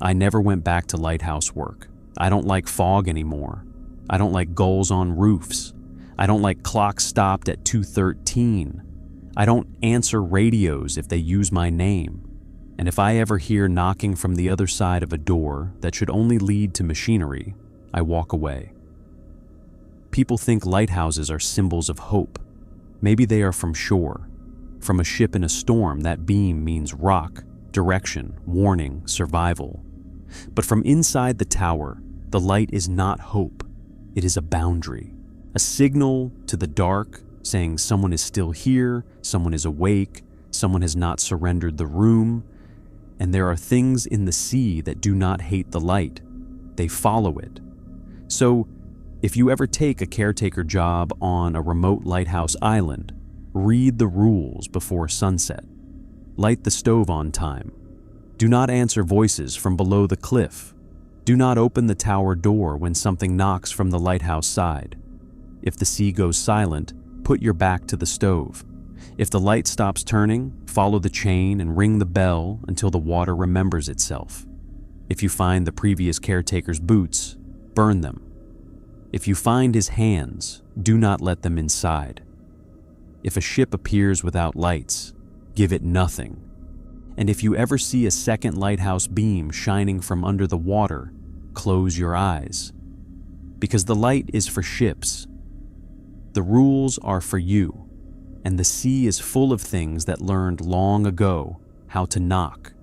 I never went back to lighthouse work. I don't like fog anymore. I don't like gulls on roofs. I don't like clocks stopped at 2:13. I don't answer radios if they use my name. And if I ever hear knocking from the other side of a door that should only lead to machinery, I walk away. People think lighthouses are symbols of hope. Maybe they are from shore. From a ship in a storm, that beam means rock, direction, warning, survival. But from inside the tower, the light is not hope. It is a boundary, a signal to the dark saying someone is still here, someone is awake, someone has not surrendered the room. And there are things in the sea that do not hate the light. They follow it. So, if you ever take a caretaker job on a remote lighthouse island, read the rules before sunset. Light the stove on time. Do not answer voices from below the cliff. Do not open the tower door when something knocks from the lighthouse side. If the sea goes silent, put your back to the stove. If the light stops turning, follow the chain and ring the bell until the water remembers itself. If you find the previous caretaker's boots, burn them. If you find his hands, do not let them inside. If a ship appears without lights, give it nothing. And if you ever see a second lighthouse beam shining from under the water, close your eyes. Because the light is for ships. The rules are for you, and the sea is full of things that learned long ago how to knock